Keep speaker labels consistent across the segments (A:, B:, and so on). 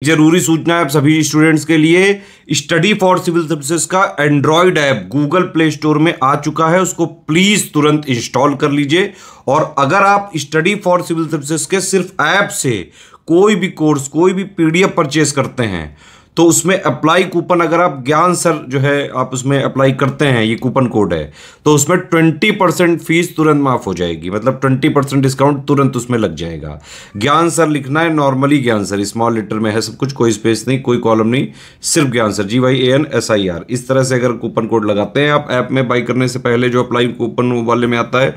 A: जरूरी सूचना है आप सभी स्टूडेंट्स के लिए, स्टडी फॉर सिविल सर्विसेज का Android app Google play store में आ चुका है, उसको प्लीज तुरंत इंस्टॉल कर लीजिए। और अगर आप स्टडी फॉर सिविल सर्विसेज के सिर्फ ऐप से कोई भी कोर्स, कोई भी पीडीएफ परचेस करते हैं तो उसमें अप्लाई कूपन, अगर आप ज्ञान सर जो है आप उसमें अप्लाई करते हैं, ये कूपन कोड है, तो उसमें 20% फीस तुरंत माफ हो जाएगी, मतलब 20% डिस्काउंट तुरंत उसमें लग जाएगा। ज्ञान सर लिखना है, नॉर्मली ज्ञान सर स्मॉल लेटर में है सब कुछ, कोई स्पेस नहीं, कोई कॉलम नहीं, सिर्फ ज्ञान सर GYANSIR। इस तरह से अगर कूपन कोड लगाते हैं आप ऐप में बाई करने से पहले, जो अप्लाई कूपन वाले में आता है,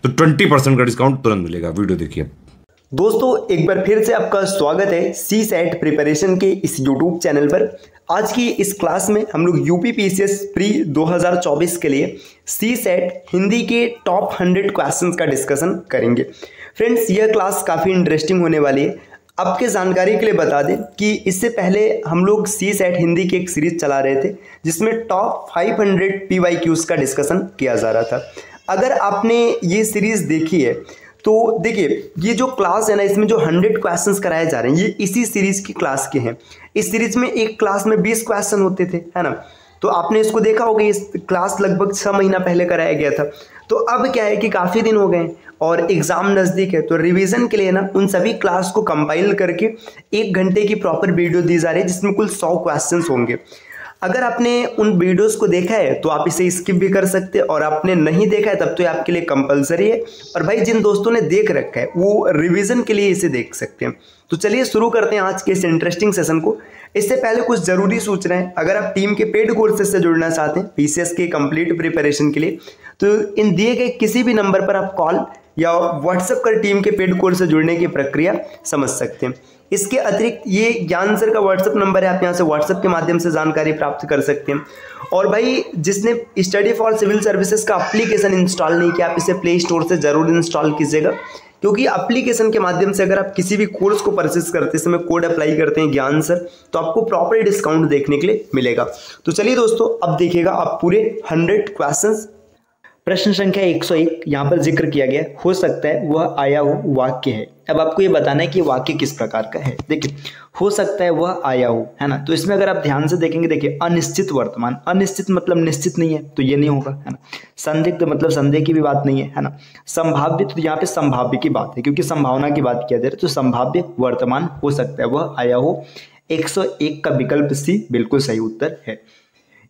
A: तो 20% का डिस्काउंट तुरंत मिलेगा। वीडियो देखिए।
B: दोस्तों एक बार फिर से आपका स्वागत है CSAT प्रिपरेशन के इस YouTube चैनल पर। आज की इस क्लास में हम लोग UPPCS प्री 2024 के लिए CSAT हिंदी के टॉप 100 क्वेश्चंस का डिस्कशन करेंगे। फ्रेंड्स यह क्लास काफ़ी इंटरेस्टिंग होने वाली है। आपके जानकारी के लिए बता दें कि इससे पहले हम लोग CSAT हिंदी की एक सीरीज चला रहे थे जिसमें टॉप 500 PYQs का डिस्कशन किया जा रहा था। अगर आपने ये सीरीज देखी है तो देखिए, ये जो क्लास है ना, इसमें जो 100 क्वेश्चंस कराए जा रहे हैं ये इसी सीरीज की क्लास के हैं। इस सीरीज में एक क्लास में 20 क्वेश्चन होते थे, है ना। तो आपने इसको देखा होगा, इस क्लास लगभग 6 महीना पहले कराया गया था। तो अब क्या है कि काफ़ी दिन हो गए और एग्ज़ाम नज़दीक है, तो रिवीजन के लिए ना उन सभी क्लास को कंपाइल करके 1 घंटे की प्रॉपर वीडियो दी जा रही है जिसमें कुल 100 क्वेश्चन होंगे। अगर आपने उन वीडियोस को देखा है तो आप इसे स्किप भी कर सकते हैं, और आपने नहीं देखा है तब तो ये आपके लिए कंपलसरी है। और भाई जिन दोस्तों ने देख रखा है वो रिवीजन के लिए इसे देख सकते हैं। तो चलिए शुरू करते हैं आज के इस इंटरेस्टिंग सेशन को। इससे पहले कुछ ज़रूरी सूचनाएं। अगर आप टीम के पेड कोर्सेज से जुड़ना चाहते हैं PCS के कंप्लीट प्रिपरेशन के लिए, तो इन दिए गए किसी भी नंबर पर आप कॉल या व्हाट्सएप कर टीम के पेड कोर्स से जुड़ने की प्रक्रिया समझ सकते हैं। इसके अतिरिक्त ये ज्ञान सर का व्हाट्सएप नंबर है, आप यहाँ से व्हाट्सएप के माध्यम से जानकारी प्राप्त कर सकते हैं। और भाई जिसने स्टडी फॉर सिविल सर्विसेज का एप्लीकेशन इंस्टॉल नहीं किया, आप इसे प्ले स्टोर से ज़रूर इंस्टॉल कीजिएगा, क्योंकि एप्लीकेशन के माध्यम से अगर आप किसी भी कोर्स को परचेस करते समय कोड अप्लाई करते हैं ज्ञान सर, तो आपको प्रॉपर डिस्काउंट देखने के लिए मिलेगा। तो चलिए दोस्तों, अब देखिएगा आप पूरे 100 क्वेश्चन। प्रश्न संख्या 101 यहाँ पर जिक्र किया गया, हो सकता है वह आया हो वाक्य है। अब आपको ये बताना है कि वाक्य किस प्रकार का है। देखिए, हो सकता है वह आया हो, है ना। तो इसमें अगर आप ध्यान से देखेंगे, देखिए अनिश्चित वर्तमान, अनिश्चित मतलब निश्चित नहीं है, तो ये नहीं होगा, है ना। संदिग्ध मतलब संदेह की भी बात नहीं है ना। संभाव्य, तो यहाँ पे संभाव्य की बात है, क्योंकि संभावना की बात किया जा रहा है, तो संभाव्य वर्तमान हो सकता है वह आया हो। 101 का विकल्प C बिल्कुल सही उत्तर है।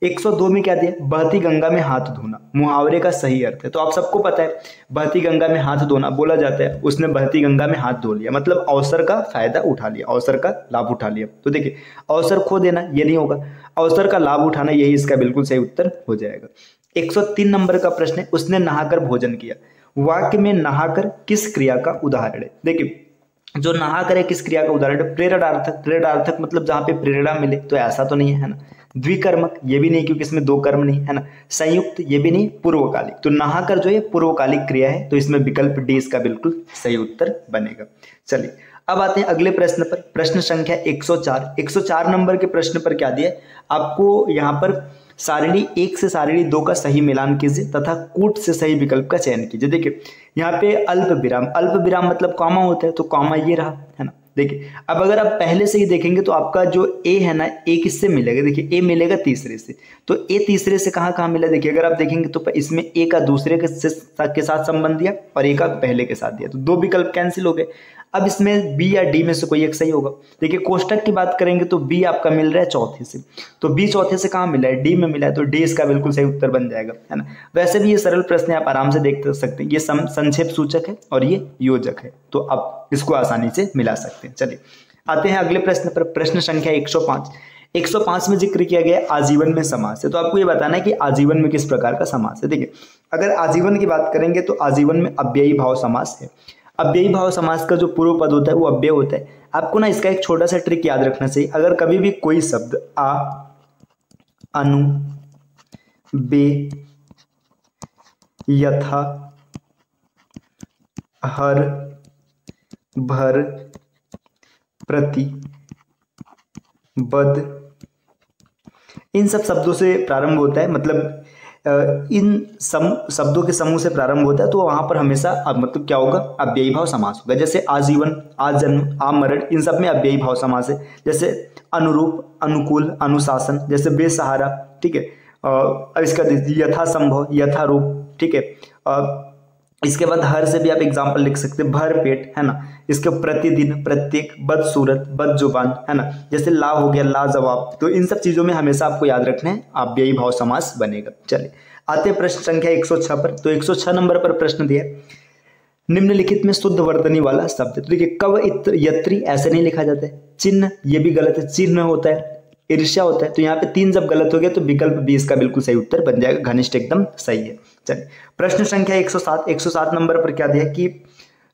B: 102 में क्या दिया, बहती गंगा में हाथ धोना, मुहावरे का सही अर्थ है। तो आप सबको पता है बहती गंगा में हाथ धोना बोला जाता है, उसने बहती गंगा में हाथ धो लिया, मतलब अवसर का फायदा उठा लिया, अवसर का लाभ उठा लिया। तो देखिए अवसर खो देना ये नहीं होगा, अवसर का लाभ उठाना, यही इसका बिल्कुल सही उत्तर हो जाएगा। 103 नंबर का प्रश्न है, उसने नहाकर भोजन किया। वाक्य में नहाकर किस क्रिया का उदाहरण है। देखिए जो नहा करे किस क्रिया का उदाहरण है, प्रेरणार्थक। प्रेरणार्थक मतलब जहां पे प्रेरणा मिले, तो ऐसा तो नहीं है ना। द्विकर्मक ये भी नहीं, क्योंकि इसमें 2 कर्म नहीं है ना। संयुक्त ये भी नहीं, पूर्वकालिक। तो नहाकर जो है पूर्वकालिक क्रिया है, तो इसमें विकल्प D इसका बिल्कुल सही उत्तर बनेगा। चलिए अब आते हैं अगले प्रश्न पर। प्रश्न संख्या 104। 104 नंबर के प्रश्न पर क्या दिया, आपको यहाँ पर सारणी 1 से सारणी 2 का सही मिलान कीजिए तथा कूट से सही विकल्प का चयन कीजिए। देखिए यहाँ पे अल्प विराम, अल्प विराम मतलब कॉमा होता है, तो कॉमा ये रहा, है ना। देखिए अब अगर आप पहले से ही देखेंगे तो आपका जो A है ना, A किससे मिलेगा, देखिए A मिलेगा तीसरे से। तो A तीसरे से कहाँ कहाँ मिला, देखिए अगर आप देखेंगे तो इसमें A का दूसरे के साथ संबंध दिया और A का पहले के साथ दिया, तो 2 विकल्प कैंसिल हो गए। अब इसमें B या D में से कोई एक सही होगा। देखिए कोष्टक की बात करेंगे तो B आपका मिल रहा है चौथे से, तो B चौथे से कहाँ मिला है, D में मिला है, तो D इसका बिल्कुल सही उत्तर बन जाएगा, है ना। वैसे भी ये सरल प्रश्न आप आराम से देख सकते हैं, ये संक्षेप सूचक है और ये योजक है, तो आप इसको आसानी से मिला सकते हैं। चलिए आते हैं अगले प्रश्न पर। प्रश्न संख्या 105। 105 में जिक्र किया गया आजीवन में समास है। तो आपको ये बताना है कि आजीवन में किस प्रकार का समास है। देखिए अगर आजीवन की बात करेंगे तो आजीवन में अव्ययी भाव समास है। अव्ययी भाव समास का जो पूर्व पद होता है वो अव्यय होता है। आपको ना इसका एक छोटा सा ट्रिक याद रखना चाहिए। अगर कभी भी कोई शब्द आ, अनु, बे, यथा, हर, भर, प्रति, बद, इन सब शब्दों से प्रारंभ होता है, मतलब इन शब्दों के समूह से प्रारंभ होता है तो वहां पर हमेशा मतलब क्या होगा, अव्ययी भाव समास होगा। जैसे आजीवन, आजन्म, आमरण, इन सब में अव्ययी भाव समास है। जैसे अनुरूप, अनुकूल, अनुशासन, जैसे बेसहारा, ठीक है। अब इसका यथासंभव, यथारूप, ठीक है। इसके बाद हर से भी आप एग्जाम्पल लिख सकते हैं, भर पेट, है ना। इसके प्रतिदिन, प्रत्येक, बदसूरत, बदजुबान, है ना। जैसे ला हो गया, लाजवाब। तो इन सब चीजों में हमेशा आपको याद रखना है अव्ययी भाव समास बनेगा। चलिए आते हैं प्रश्न संख्या 106 पर। तो 106 नंबर पर प्रश्न दिया है, निम्नलिखित में शुद्ध वर्तनी वाला शब्द। तो देखिए कव, इत्र, यत्री ऐसे नहीं लिखा जाता है। चिन्ह, ये भी गलत है, चिन्ह होता है। ईर्ष्या होता है। तो यहाँ पे 3 जब गलत हो गया तो विकल्प बी इसका बिल्कुल सही उत्तर बन जाएगा। घनिष्ठ एकदम सही है। चलिए प्रश्न संख्या 107। 107 नंबर पर क्या दिया कि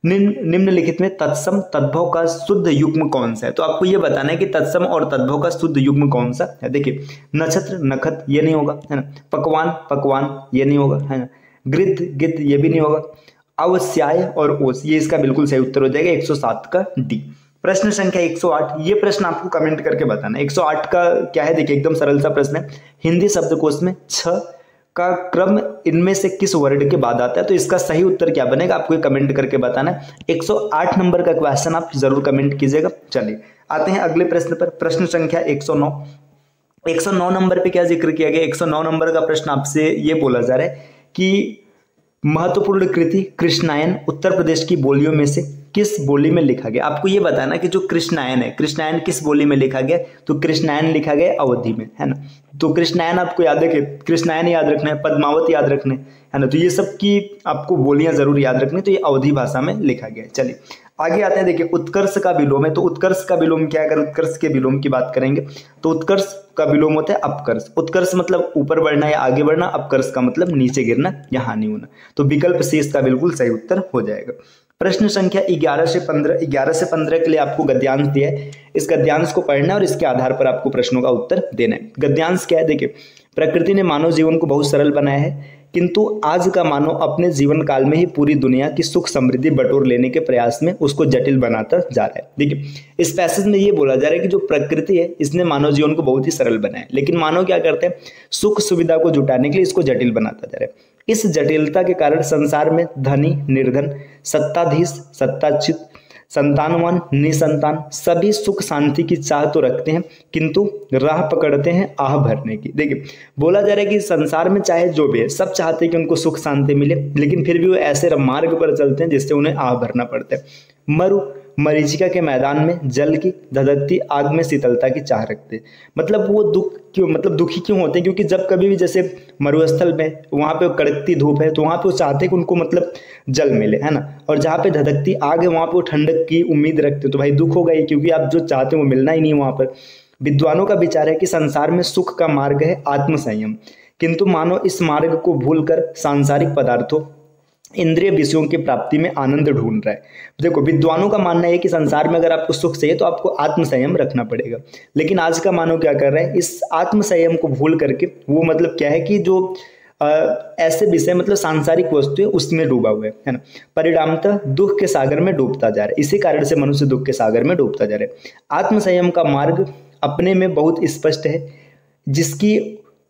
B: निम्नलिखित में तत्सम तद्भव का शुद्ध युग्म कौन सा है। तो आपको ये बताना है कि तत्सम और तद्भव का शुद्ध युग्म कौन सा है। देखिए नक्षत्र, नखत, ये नहीं होगा, है ना। पकवान, पकवान, ये नहीं होगा, है ना। गिद्ध, गिद्ध, ये भी नहीं होगा। अवस्याय और ओस, ये इसका बिल्कुल सही उत्तर हो जाएगा 107 का डी। प्रश्न संख्या 108, ये प्रश्न आपको कमेंट करके बताना है। 108 का क्या है, देखिए एकदम सरल सा प्रश्न है। हिंदी शब्दकोश में छ का क्रम इनमें से किस वर्ड के बाद आता है। तो इसका सही उत्तर क्या बनेगा आपको ये कमेंट करके बताना है। 108 नंबर का क्वेश्चन आप जरूर कमेंट कीजिएगा। चलिए आते हैं अगले प्रश्न पर। प्रश्न संख्या 109। 109 नंबर पे क्या जिक्र किया गया। 109 नंबर का प्रश्न आपसे ये बोला जा रहा है कि महत्वपूर्ण कृति कृष्णायन उत्तर प्रदेश की बोलियों में से किस बोली में लिखा गया। आपको ये बताना कि जो कृष्णायन है, कृष्णायन किस बोली में लिखा गया। तो कृष्णायन लिखा गया अवधि में, है ना। तो कृष्णायन आपको याद है कि कृष्णायन याद रखना है, पद्मावत याद रखना है ना। तो ये सब की आपको बोलियां जरूर याद रखनी। तो ये अवधि भाषा में लिखा गया है। चलिए आगे आते हैं। देखिए उत्कर्ष का विलोम है। तो उत्कर्ष का विलोम क्या है। अगर उत्कर्ष के विलोम की बात करेंगे तो उत्कर्ष का विलोम होता है अपकर्ष। उत्कर्ष मतलब ऊपर बढ़ना या आगे बढ़ना, अपकर्ष का मतलब नीचे गिरना या हानि होना। तो विकल्प सी इसका बिल्कुल सही उत्तर हो जाएगा। प्रश्न संख्या 11 से 15। 11 से 15 के लिए आपको गद्यांश दिया है। इस गद्यांश को पढ़ना है और इसके आधार पर आपको प्रश्नों का उत्तर देना है। गद्यांश क्या है, देखिए प्रकृति ने मानव जीवन को बहुत सरल बनाया है, किंतु आज का मानव अपने जीवन काल में ही पूरी दुनिया की सुख समृद्धि बटोर लेने के प्रयास में उसको जटिल बनाता जा रहा है। देखिए इस पैसेज में ये बोला जा रहा है कि जो प्रकृति है इसने मानव जीवन को बहुत ही सरल बनाया है, लेकिन मानव क्या करते हैं, सुख सुविधा को जुटाने के लिए इसको जटिल बनाता जा रहा है। इस जटिलता के कारण संसार में धनी निर्धन, सत्ताधीश सत्ताच्युत, संतानवान निसंतान सभी सुख शांति की चाह तो रखते हैं, किंतु राह पकड़ते हैं आह भरने की। देखिए बोला जा रहा है कि संसार में चाहे जो भी है सब चाहते हैं कि उनको सुख शांति मिले, लेकिन फिर भी वो ऐसे मार्ग पर चलते हैं जिससे उन्हें आह भरना पड़ता है। मरीचिका के मैदान में जल की धधकती आग में शीतलता की चाह रखते हैं। मतलब वो दुखी क्यों होते हैं, क्योंकि जब कभी भी जैसे मरुस्थल में वहाँ पे कड़कती धूप है तो वहाँ पे वो चाहते हैं कि उनको जल मिले, है ना। और जहाँ पे धधकती आग है वहाँ पे वो ठंडक की उम्मीद रखते हैं। तो भाई दुख होगा ही, क्योंकि आप जो चाहते हैं वो मिलना ही नहीं वहाँ पर। विद्वानों का विचार है कि संसार में सुख का मार्ग है आत्मसंयम, किंतु मानव इस मार्ग को भूलकर सांसारिक पदार्थों इंद्रिय विषयों की प्राप्ति में आनंद ढूंढ रहा है। देखो विद्वानों का मानना है कि संसार में अगर आपको सुख चाहिए तो आपको आत्मसंयम रखना पड़ेगा, लेकिन आज का मानव क्या कर रहा है, इस आत्मसंयम को भूल करके वो क्या है कि जो ऐसे विषय सांसारिक वस्तु है उसमें डूबा हुआ है ना। परिणामतः दुख के सागर में डूबता जा रहा है। इसी कारण से मनुष्य दुख के सागर में डूबता जा रहा है। आत्मसंयम का मार्ग अपने में बहुत स्पष्ट है, जिसकी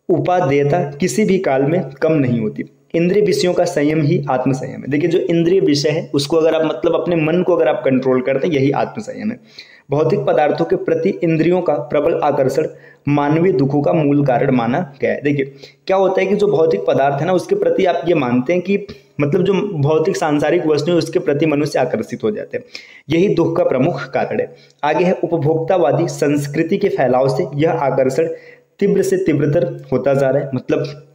B: उपादेयता किसी भी काल में कम नहीं होती। इंद्रिय विषयों का संयम ही आत्मसंयम है। देखिए जो इंद्रिय विषय है उसको अगर आप अपने मन को अगर आप कंट्रोल करते हैं, यही आत्मसंयम है। भौतिक पदार्थों के प्रति इंद्रियों का प्रबल आकर्षण मानवीय दुखों का मूल कारण माना गया है। देखिए क्या होता है कि जो भौतिक पदार्थ है ना उसके प्रति आप ये मानते हैं कि जो भौतिक सांसारिक वस्तु है उसके प्रति मनुष्य आकर्षित हो जाते हैं, यही दुख का प्रमुख कारण है। आगे है उपभोक्तावादी संस्कृति के फैलाव से यह आकर्षण तीव्र से तीव्रतर होता जा रहा है।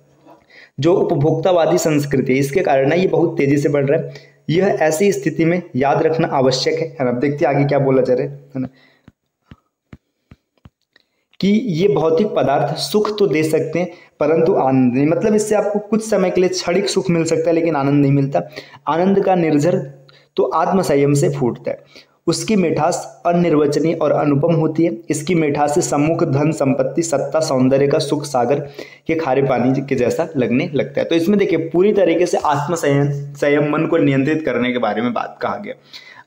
B: जो उपभोक्तावादी संस्कृति इसके कारण ना ये बहुत तेजी से बढ़ रहा है। यह ऐसी स्थिति में याद रखना आवश्यक है। अब देखते हैं आगे क्या बोला जा रहा है ना, कि ये भौतिक पदार्थ सुख तो दे सकते हैं परंतु आनंद नहीं। इससे आपको कुछ समय के लिए क्षणिक सुख मिल सकता है लेकिन आनंद नहीं मिलता। आनंद का निर्झर तो आत्मसंयम से फूटता है। उसकी मिठास अनिर्वचनीय और अनुपम होती है। इसकी मिठास से सम्मुख धन संपत्ति सत्ता सौंदर्य का सुख सागर के खारे पानी के जैसा लगने लगता है। तो इसमें देखिए पूरी तरीके से आत्मसंयम मन को नियंत्रित करने के बारे में बात कहा गया।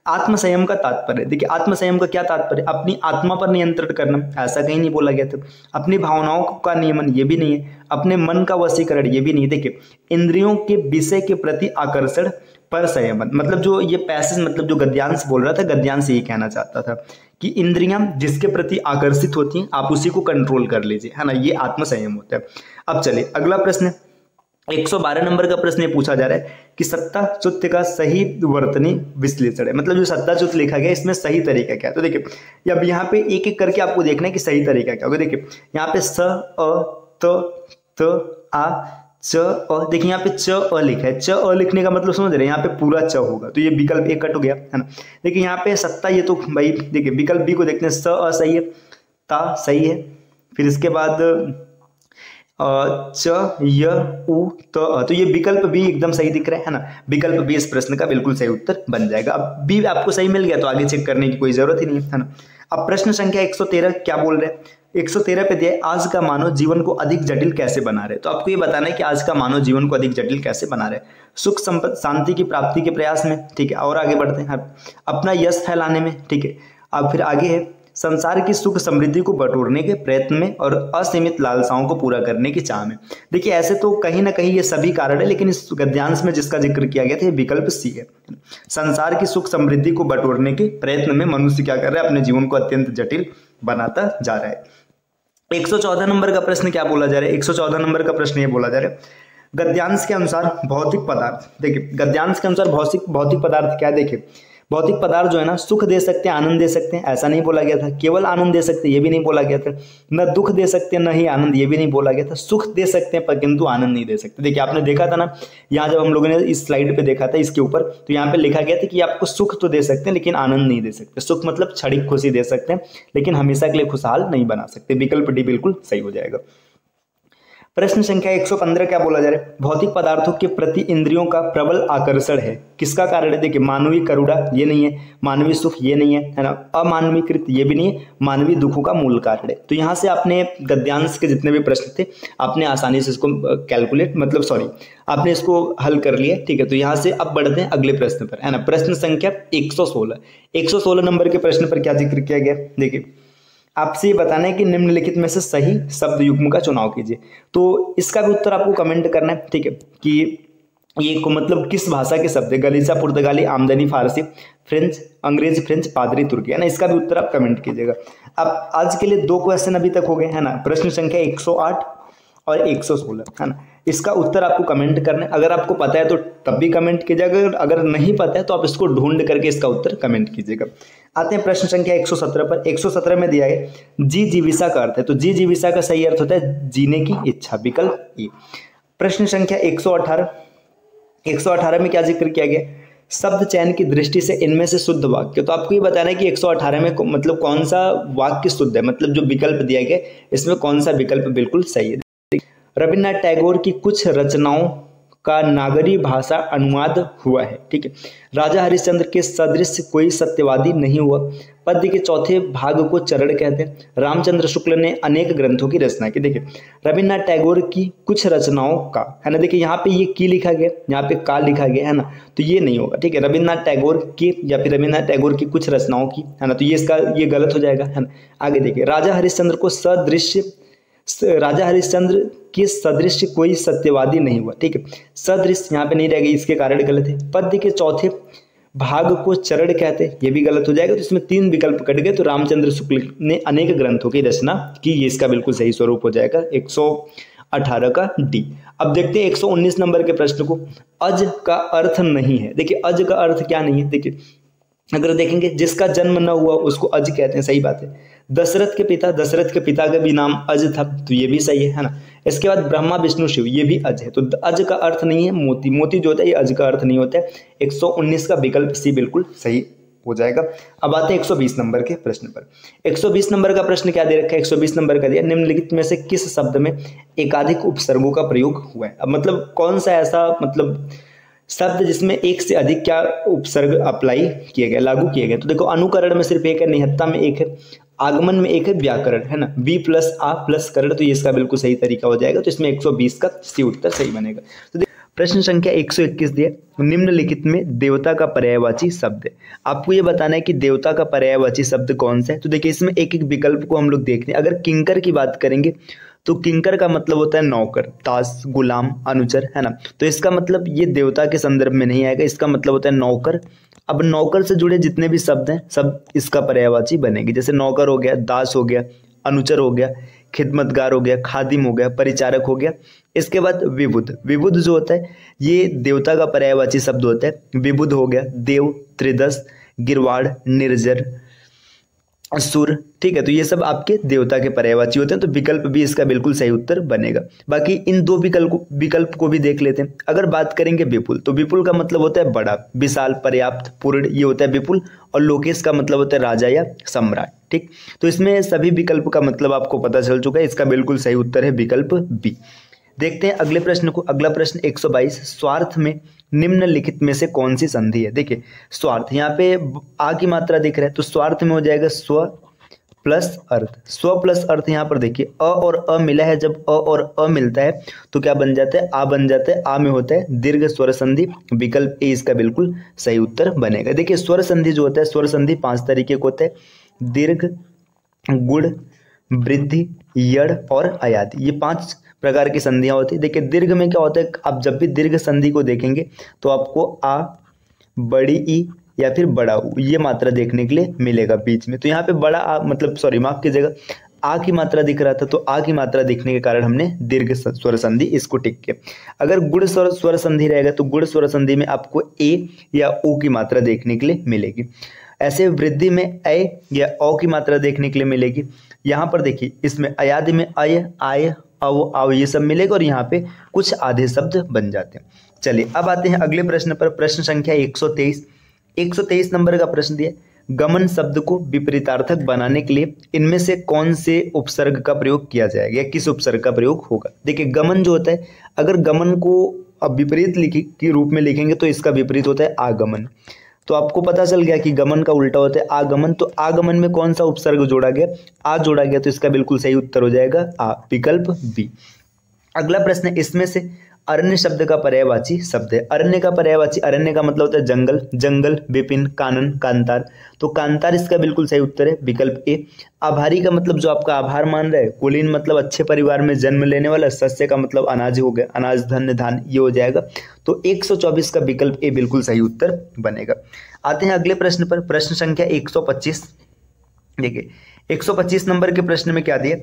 B: आत्मसंयम का तात्पर्य, देखिए आत्मसंयम का क्या तात्पर्य, अपनी आत्मा पर नियंत्रण करना, ऐसा कहीं नहीं बोला गया था। अपनी भावनाओं का नियमन, ये भी नहीं है। अपने मन का वशीकरण, ये भी नहीं। देखिए इंद्रियों के विषय के प्रति आकर्षण पर संयमन, मतलब जो ये पैसेज मतलब जो गद्यांश बोल रहा था, गद्यांश यही कहना चाहता था कि इंद्रियां जिसके प्रति आकर्षित होती हैं आप उसी को कंट्रोल कर लीजिए, है ना, ये आत्मसंयम होता है। अब चलिए अगला प्रश्न, 112 नंबर का प्रश्न ये पूछा जा रहा है कि सत्ताच्युत का सही वर्तनी विश्लेषण है, मतलब जो सत्ताच्युत लिखा गया इसमें सही तरीका क्या है। तो देखिए अब यहाँ पे एक एक करके आपको देखना है कि सही तरीका क्या होगा। देखिए यहाँ पे स अ त आ च अ, देखिए यहाँ पे च अ लिखा है, च अ लिखने का मतलब समझ रहे हैं, यहाँ पे पूरा च होगा, तो ये विकल्प एक कट हो गया, है ना। देखिए यहाँ पे सत्ता, ये तो भाई देखिए विकल्प बी को देखते हैं, स अ सही है, ता सही है, फिर इसके बाद च य उ त अ, तो ये विकल्प बी एकदम सही दिख रहा है ना। विकल्प बी इस प्रश्न का बिल्कुल सही उत्तर बन जाएगा। अब बी आपको सही मिल गया तो आगे चेक करने की कोई जरूरत ही नहीं है ना। अब प्रश्न संख्या 113 क्या बोल रहे हैं, 113 पे दिया है, आज का मानव जीवन को अधिक जटिल कैसे बना रहे। तो आपको ये बताना है कि आज का मानव जीवन को अधिक जटिल कैसे बना रहे, सुख संपत्ति शांति की प्राप्ति के प्रयास में, ठीक है, और आगे बढ़ते हैं, अपना यश फैलाने में, ठीक है। अब फिर आगे है संसार की सुख समृद्धि को बटोरने के प्रयत्न में और असीमित लालसाओं को पूरा करने की चाह में। देखिए ऐसे तो कहीं ना कहीं ये सभी कारण है, लेकिन इस गद्यांश में जिसका जिक्र किया गया था ये विकल्प सी है। संसार की सुख समृद्धि को बटोरने के प्रयत्न में मनुष्य क्या कर रहा है, अपने जीवन को अत्यंत जटिल बनाता जा रहा है। 114 नंबर का प्रश्न क्या बोला जा रहा है, 114 नंबर का प्रश्न ये बोला जा रहा है, गद्यांश के अनुसार भौतिक पदार्थ, देखिए गद्यांश के अनुसार भौतिक पदार्थ क्या है। देखिए भौतिक पदार्थ जो है ना, सुख दे सकते हैं, आनंद दे सकते हैं, ऐसा नहीं बोला गया था। केवल आनंद दे सकते हैं, ये भी नहीं बोला गया था। न दुख दे सकते हैं न ही आनंद, ये भी नहीं बोला गया था। सुख दे सकते हैं पर किंतु आनंद नहीं दे सकते। देखिए आपने देखा था ना, यहाँ जब हम लोगों ने इस स्लाइड पे देखा था इसके ऊपर, तो यहाँ पे लिखा गया था कि आपको सुख तो दे सकते हैं लेकिन आनंद नहीं दे सकते। सुख मतलब क्षणिक खुशी दे सकते हैं लेकिन हमेशा के लिए खुशहाल नहीं बना सकते। विकल्प डी बिल्कुल सही हो जाएगा। प्रश्न संख्या 115 क्या बोला जा रहा है, भौतिक पदार्थों के प्रति इंद्रियों का प्रबल आकर्षण है, किसका कारण है। देखिए मानवीय करुणा ये नहीं है, मानवीय सुख ये नहीं है ना, अमानवीकृत ये भी नहीं है, मानवीय दुखों का मूल कारण है। तो यहाँ से आपने गद्यांश के जितने भी प्रश्न थे आपने आसानी से इसको आपने इसको हल कर लिया, ठीक है। तो यहाँ से अब बढ़ते हैं अगले प्रश्न पर, है ना। प्रश्न संख्या 116 नंबर के प्रश्न पर क्या जिक्र किया गया। देखिए आपसे ये बताना है कि निम्नलिखित में से सही शब्द युग्म का चुनाव कीजिए। तो इसका भी उत्तर आपको कमेंट करना है, ठीक है, कि ये को मतलब किस भाषा के शब्द है, गलीचा पुर्तगाली, आमदनी फारसी, फ्रेंच, अंग्रेजी फ्रेंच, पादरी तुर्की, है ना। इसका भी उत्तर आप कमेंट कीजिएगा। अब आज के लिए 2 क्वेश्चन अभी तक हो गए, है ना। प्रश्न संख्या 108 और 116, है ना। इसका उत्तर आपको कमेंट करना है, अगर आपको पता है तो तब भी कमेंट कीजिएगा, अगर नहीं पता है तो आप इसको ढूंढ करके इसका उत्तर कमेंट कीजिएगा। आते हैं प्रश्न संख्या 117 पर। 117 में दिया है जी जीविसा का अर्थ है, तो जी जीविसा का सही अर्थ होता है जीने की इच्छा, विकल्प ए। प्रश्न संख्या 118 में क्या जिक्र किया गया, शब्द चयन की दृष्टि से इनमें से शुद्ध वाक्य। तो आपको ये बताना है कि 118 में मतलब कौन सा वाक्य शुद्ध है, मतलब जो विकल्प दिया गया इसमें कौन सा विकल्प बिल्कुल सही है। रविन्द्रनाथ टैगोर की कुछ रचनाओं का नागरी भाषा अनुवाद हुआ है, ठीक है। राजा हरिश्चंद्र के सदृश कोई सत्यवादी नहीं हुआ। पद्य के चौथे भाग को चरण कहते हैं। रामचंद्र शुक्ल ने अनेक ग्रंथों की रचना की। देखिए रविन्द्रनाथ टैगोर की कुछ रचनाओं का, है ना, देखिए यहाँ पे ये की लिखा गया, यहाँ पे का लिखा गया, है ना, तो ये नहीं होगा, ठीक है। रविन्द्रनाथ टैगोर की या फिर रविन्द्रनाथ टैगोर की कुछ रचनाओं की, है ना, तो ये इसका ये गलत हो जाएगा, है ना। आगे देखिए राजा हरिश्चंद्र के सदृश कोई सत्यवादी नहीं हुआ, ठीक है। सदृश यहाँ पे नहीं रहेगी, इसके कारण गलत है। पद्य के चौथे भाग को चरण कहते हैं, ये भी गलत हो जाएगा। तो इसमें 3 विकल्प कट गए। तो रामचंद्र शुक्ल ने अनेक ग्रंथों की रचना की, ये इसका बिल्कुल सही स्वरूप हो जाएगा 118 का डी। अब देखते हैं 119 नंबर के प्रश्न को। अज का अर्थ नहीं है। देखिए अज का अर्थ क्या नहीं है, देखिए अगर देखेंगे जिसका जन्म न हुआ उसको अज कहते हैं, सही बात है। दशरथ के पिता का भी नाम अज था, तो ये भी सही है ना। इसके बाद ब्रह्मा विष्णु शिव, ये भी अज है, तो अज का अर्थ नहीं है मोती जो होता है ये अज का अर्थ नहीं होता है। 119 का विकल्प सी बिल्कुल सही हो जाएगा। अब आते हैं 120 नंबर के प्रश्न पर। 120 नंबर का प्रश्न क्या दे रखा है, 120 नंबर का दिया, निम्नलिखित में से किस शब्द में एकाधिक उपसर्गों का प्रयोग हुआ है। अब मतलब कौन सा ऐसा मतलब शब्द जिसमें एक से अधिक क्या उपसर्ग अप्लाई किए गए, लागू किए गए। तो देखो अनुकरण में सिर्फ एक है, निहत्ता में एक है, आगमन में एक है व्याकरण, है ना, बी प्लस आ प्लस करण, तो ये इसका बिल्कुल सही तरीका हो जाएगा। तो इसमें 120 का सी उत्तर सही बनेगा। तो प्रश्न संख्या 121 दिया, निम्नलिखित में देवता का पर्यायवाची शब्द है। आपको ये बताना है कि देवता का पर्यायवाची शब्द कौन सा है। तो देखिए इसमें एक एक विकल्प को हम लोग देखते हैं। अगर किंकर की बात करेंगे तो किंकर का मतलब होता है नौकर, दास, गुलाम, अनुचर, है ना। तो इसका मतलब ये देवता के संदर्भ में नहीं आएगा, इसका मतलब होता है नौकर। अब नौकर से जुड़े जितने भी शब्द हैं सब इसका पर्यायवाची बनेंगे। जैसे नौकर हो गया, दास हो गया, अनुचर हो गया, खिदमतगार हो गया, खादिम हो गया, परिचारक हो गया। इसके बाद विबुध, विबुध जो होता है ये देवता का पर्यायवाची शब्द होता है। विबुध हो गया, देव, त्रिदश, गिरवाड़, निर्जर, असुर, ठीक है। तो ये सब आपके देवता के पर्यायवाची होते हैं। तो विकल्प भी इसका बिल्कुल सही उत्तर बनेगा। बाकी इन दो विकल्प को भी देख लेते हैं। अगर बात करेंगे विपुल, तो विपुल का मतलब होता है बड़ा, विशाल, पर्याप्त, पूर्ण, ये होता है विपुल। और लोकेश का मतलब होता है राजा या सम्राट, ठीक। तो इसमें सभी विकल्प का मतलब आपको पता चल चुका है। इसका बिल्कुल सही उत्तर है विकल्प बी। देखते हैं अगले प्रश्न को। अगला प्रश्न 122, स्वार्थ में निम्नलिखित में से कौन सी संधि है। देखिए स्वार्थ, यहाँ पे आ की मात्रा दिख रहा है, तो स्वार्थ में हो जाएगा स्व प्लस अर्थ। स्व प्लस अर्थ, यहाँ पर देखिए अ और अ मिला है। जब अ और अ मिलता है तो क्या बन जाता है, आ बन जाता है। आ में होता है दीर्घ स्वर संधि। विकल्प ए इसका बिल्कुल सही उत्तर बनेगा। देखिए स्वर संधि जो होता है, स्वर संधि 5 तरीके के होते हैं, दीर्घ, गुण, वृद्धि, यड़ और अयादि। ये 5 प्रकार की संधियां होती है। देखिए दीर्घ में क्या होता है, आप जब भी दीर्घ संधि को देखेंगे तो आपको आ, बड़ी ई या फिर बड़ा ऊ ये मात्रा देखने के लिए मिलेगा बीच में। तो यहाँ पे बड़ा आ मतलब सॉरी माफ कीजिएगा, आ की मात्रा दिख रहा था, तो आ की मात्रा दिखने के कारण हमने दीर्घ स्वर संधि इसको टिक किया। अगर गुण स्वर संधि रहेगा तो गुण स्वर संधि में आपको ए या ओ की मात्रा देखने के लिए मिलेगी। ऐसे वृद्धि में ए या ओ की मात्रा देखने के लिए मिलेगी। यहाँ पर देखिए इसमें अयादि में अय, आय, अव, आव ये सब मिलेगा और यहाँ पे कुछ आधे शब्द बन जाते हैं। चलिए अब आते हैं अगले प्रश्न पर। प्रश्न संख्या 123 नंबर का प्रश्न दिया, गमन शब्द को विपरीतार्थक बनाने के लिए इनमें से कौन से उपसर्ग का प्रयोग किया जाएगा या किस उपसर्ग का प्रयोग होगा। देखिए गमन जो होता है, अगर गमन को अब विपरीत के रूप में लिखेंगे तो इसका विपरीत होता है आगमन। तो आपको पता चल गया कि गमन का उल्टा होता है आगमन। तो आगमन में कौन सा उपसर्ग जोड़ा गया, आ जोड़ा गया, तो इसका बिल्कुल सही उत्तर हो जाएगा आ, विकल्प बी। अगला प्रश्न है, इसमें से अरण्य शब्द का पर्यायवाची शब्द है। अरण्य का पर्यायवाची, अरण्य का मतलब होता है जंगल, जंगल, विपिन, कानन, कांतार। तो कांतार इसका बिल्कुल सही उत्तर है, विकल्प ए। आभारी का मतलब जो आपका आभार मान रहा है। कुलीन मतलब अच्छे परिवार में जन्म लेने वाला। शस्य का मतलब अनाज हो गया, अनाज, धन्य, धान, ये हो जाएगा। तो 124 का विकल्प ए बिल्कुल सही उत्तर बनेगा। आते हैं अगले प्रश्न पर। प्रश्न संख्या 125। देखिए 125 नंबर के प्रश्न में क्या दिया,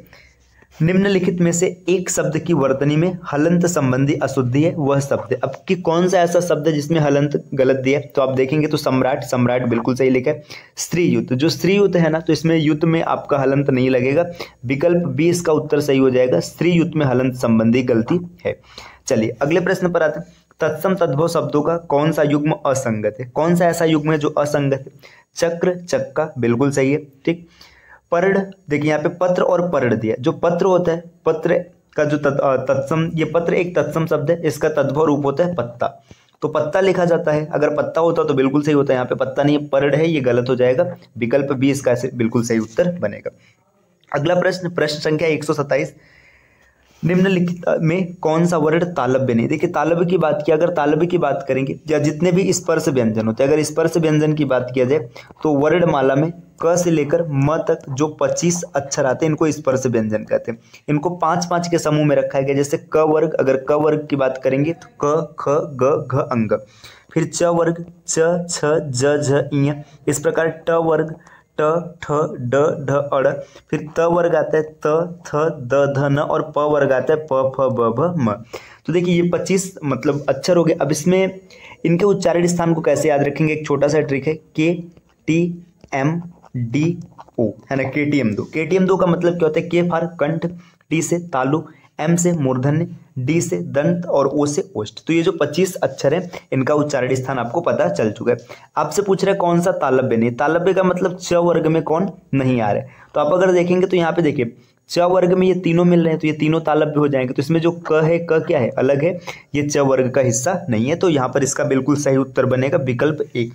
B: निम्नलिखित में से एक शब्द की वर्तनी में हलंत संबंधी अशुद्धि है, वह शब्द है। अब कि कौन सा ऐसा शब्द है जिसमें हलंत गलत दिया है, तो आप देखेंगे तो सम्राट, सम्राट बिल्कुल सही लिखा है। स्त्री युत, जो स्त्री युत है ना, तो इसमें युत में आपका हलंत नहीं लगेगा। विकल्प बी इसका उत्तर सही हो जाएगा, स्त्री युत में हलंत संबंधी गलती है। चलिए अगले प्रश्न पर आते हैं। तत्सम तद्भव शब्दों का कौन सा युग्म असंगत है। कौन सा ऐसा युग्म है जो असंगत है। चक्र, चक्का बिल्कुल सही है, ठीक। पर्ण, देखिए यहाँ पे पत्र और पर्ण दिया। जो पत्र होता है, पत्र का जो तत्सम, ये पत्र एक तत्सम शब्द है, इसका तद्भव रूप होता है पत्ता। तो पत्ता लिखा जाता है, अगर पत्ता होता तो बिल्कुल सही होता है। यहाँ पे पत्ता नहीं है, पर्ण है, ये गलत हो जाएगा। विकल्प बी इसका बिल्कुल सही उत्तर बनेगा। अगला प्रश्न, प्रश्न संख्या 127, निम्नलिखित में कौन सा वर्ण तालव्य नहीं। देखिए तालव्य की बात की, अगर तालव्य की बात करेंगे या जितने भी स्पर्श व्यंजन होते हैं, अगर स्पर्श व्यंजन की बात किया जाए तो वर्णमाला में क से लेकर म तक जो 25 अक्षर आते हैं इनको स्पर्श व्यंजन कहते हैं। इनको 5-5 के समूह में रखा गया। जैसे क वर्ग, अगर क वर्ग की बात करेंगे तो क, ख, ग, घ, अंग। फिर च वर्ग, च, छ, ज, झ, ञ। इस प्रकार ट वर्ग, ट, ठ, ड, ढ, अड़। फिर त वर्ग आता है त, थ, द, ध, न। और प वर्ग आता है प, फ, ब, भ, म। तो देखिए ये 25 मतलब अक्षर हो गए। अब इसमें इनके उच्चारण स्थान को कैसे याद रखेंगे, एक छोटा सा ट्रिक है, के टी एम डी ओ, है ना। KTM 2 का मतलब क्या होता है, के फॉर कंठ, टी से तालु, एम से मूर्धन्य, डी से दंत और ओ से ओष्ठ। तो ये जो 25 अक्षर हैं इनका उच्चारण स्थान आपको पता चल चुका है। आपसे पूछ रहा है कौन सा तालव्य नहीं। तालव्य का मतलब च वर्ग में कौन नहीं आ रहा है। तो आप अगर देखेंगे तो यहाँ पे देखिए च वर्ग में ये तीनों मिल रहे हैं, तो ये तीनों तालव्य हो जाएंगे। तो इसमें जो क है, क क्या है, अलग है, ये च वर्ग का हिस्सा नहीं है। तो यहाँ पर इसका बिल्कुल सही उत्तर बनेगा विकल्प ए।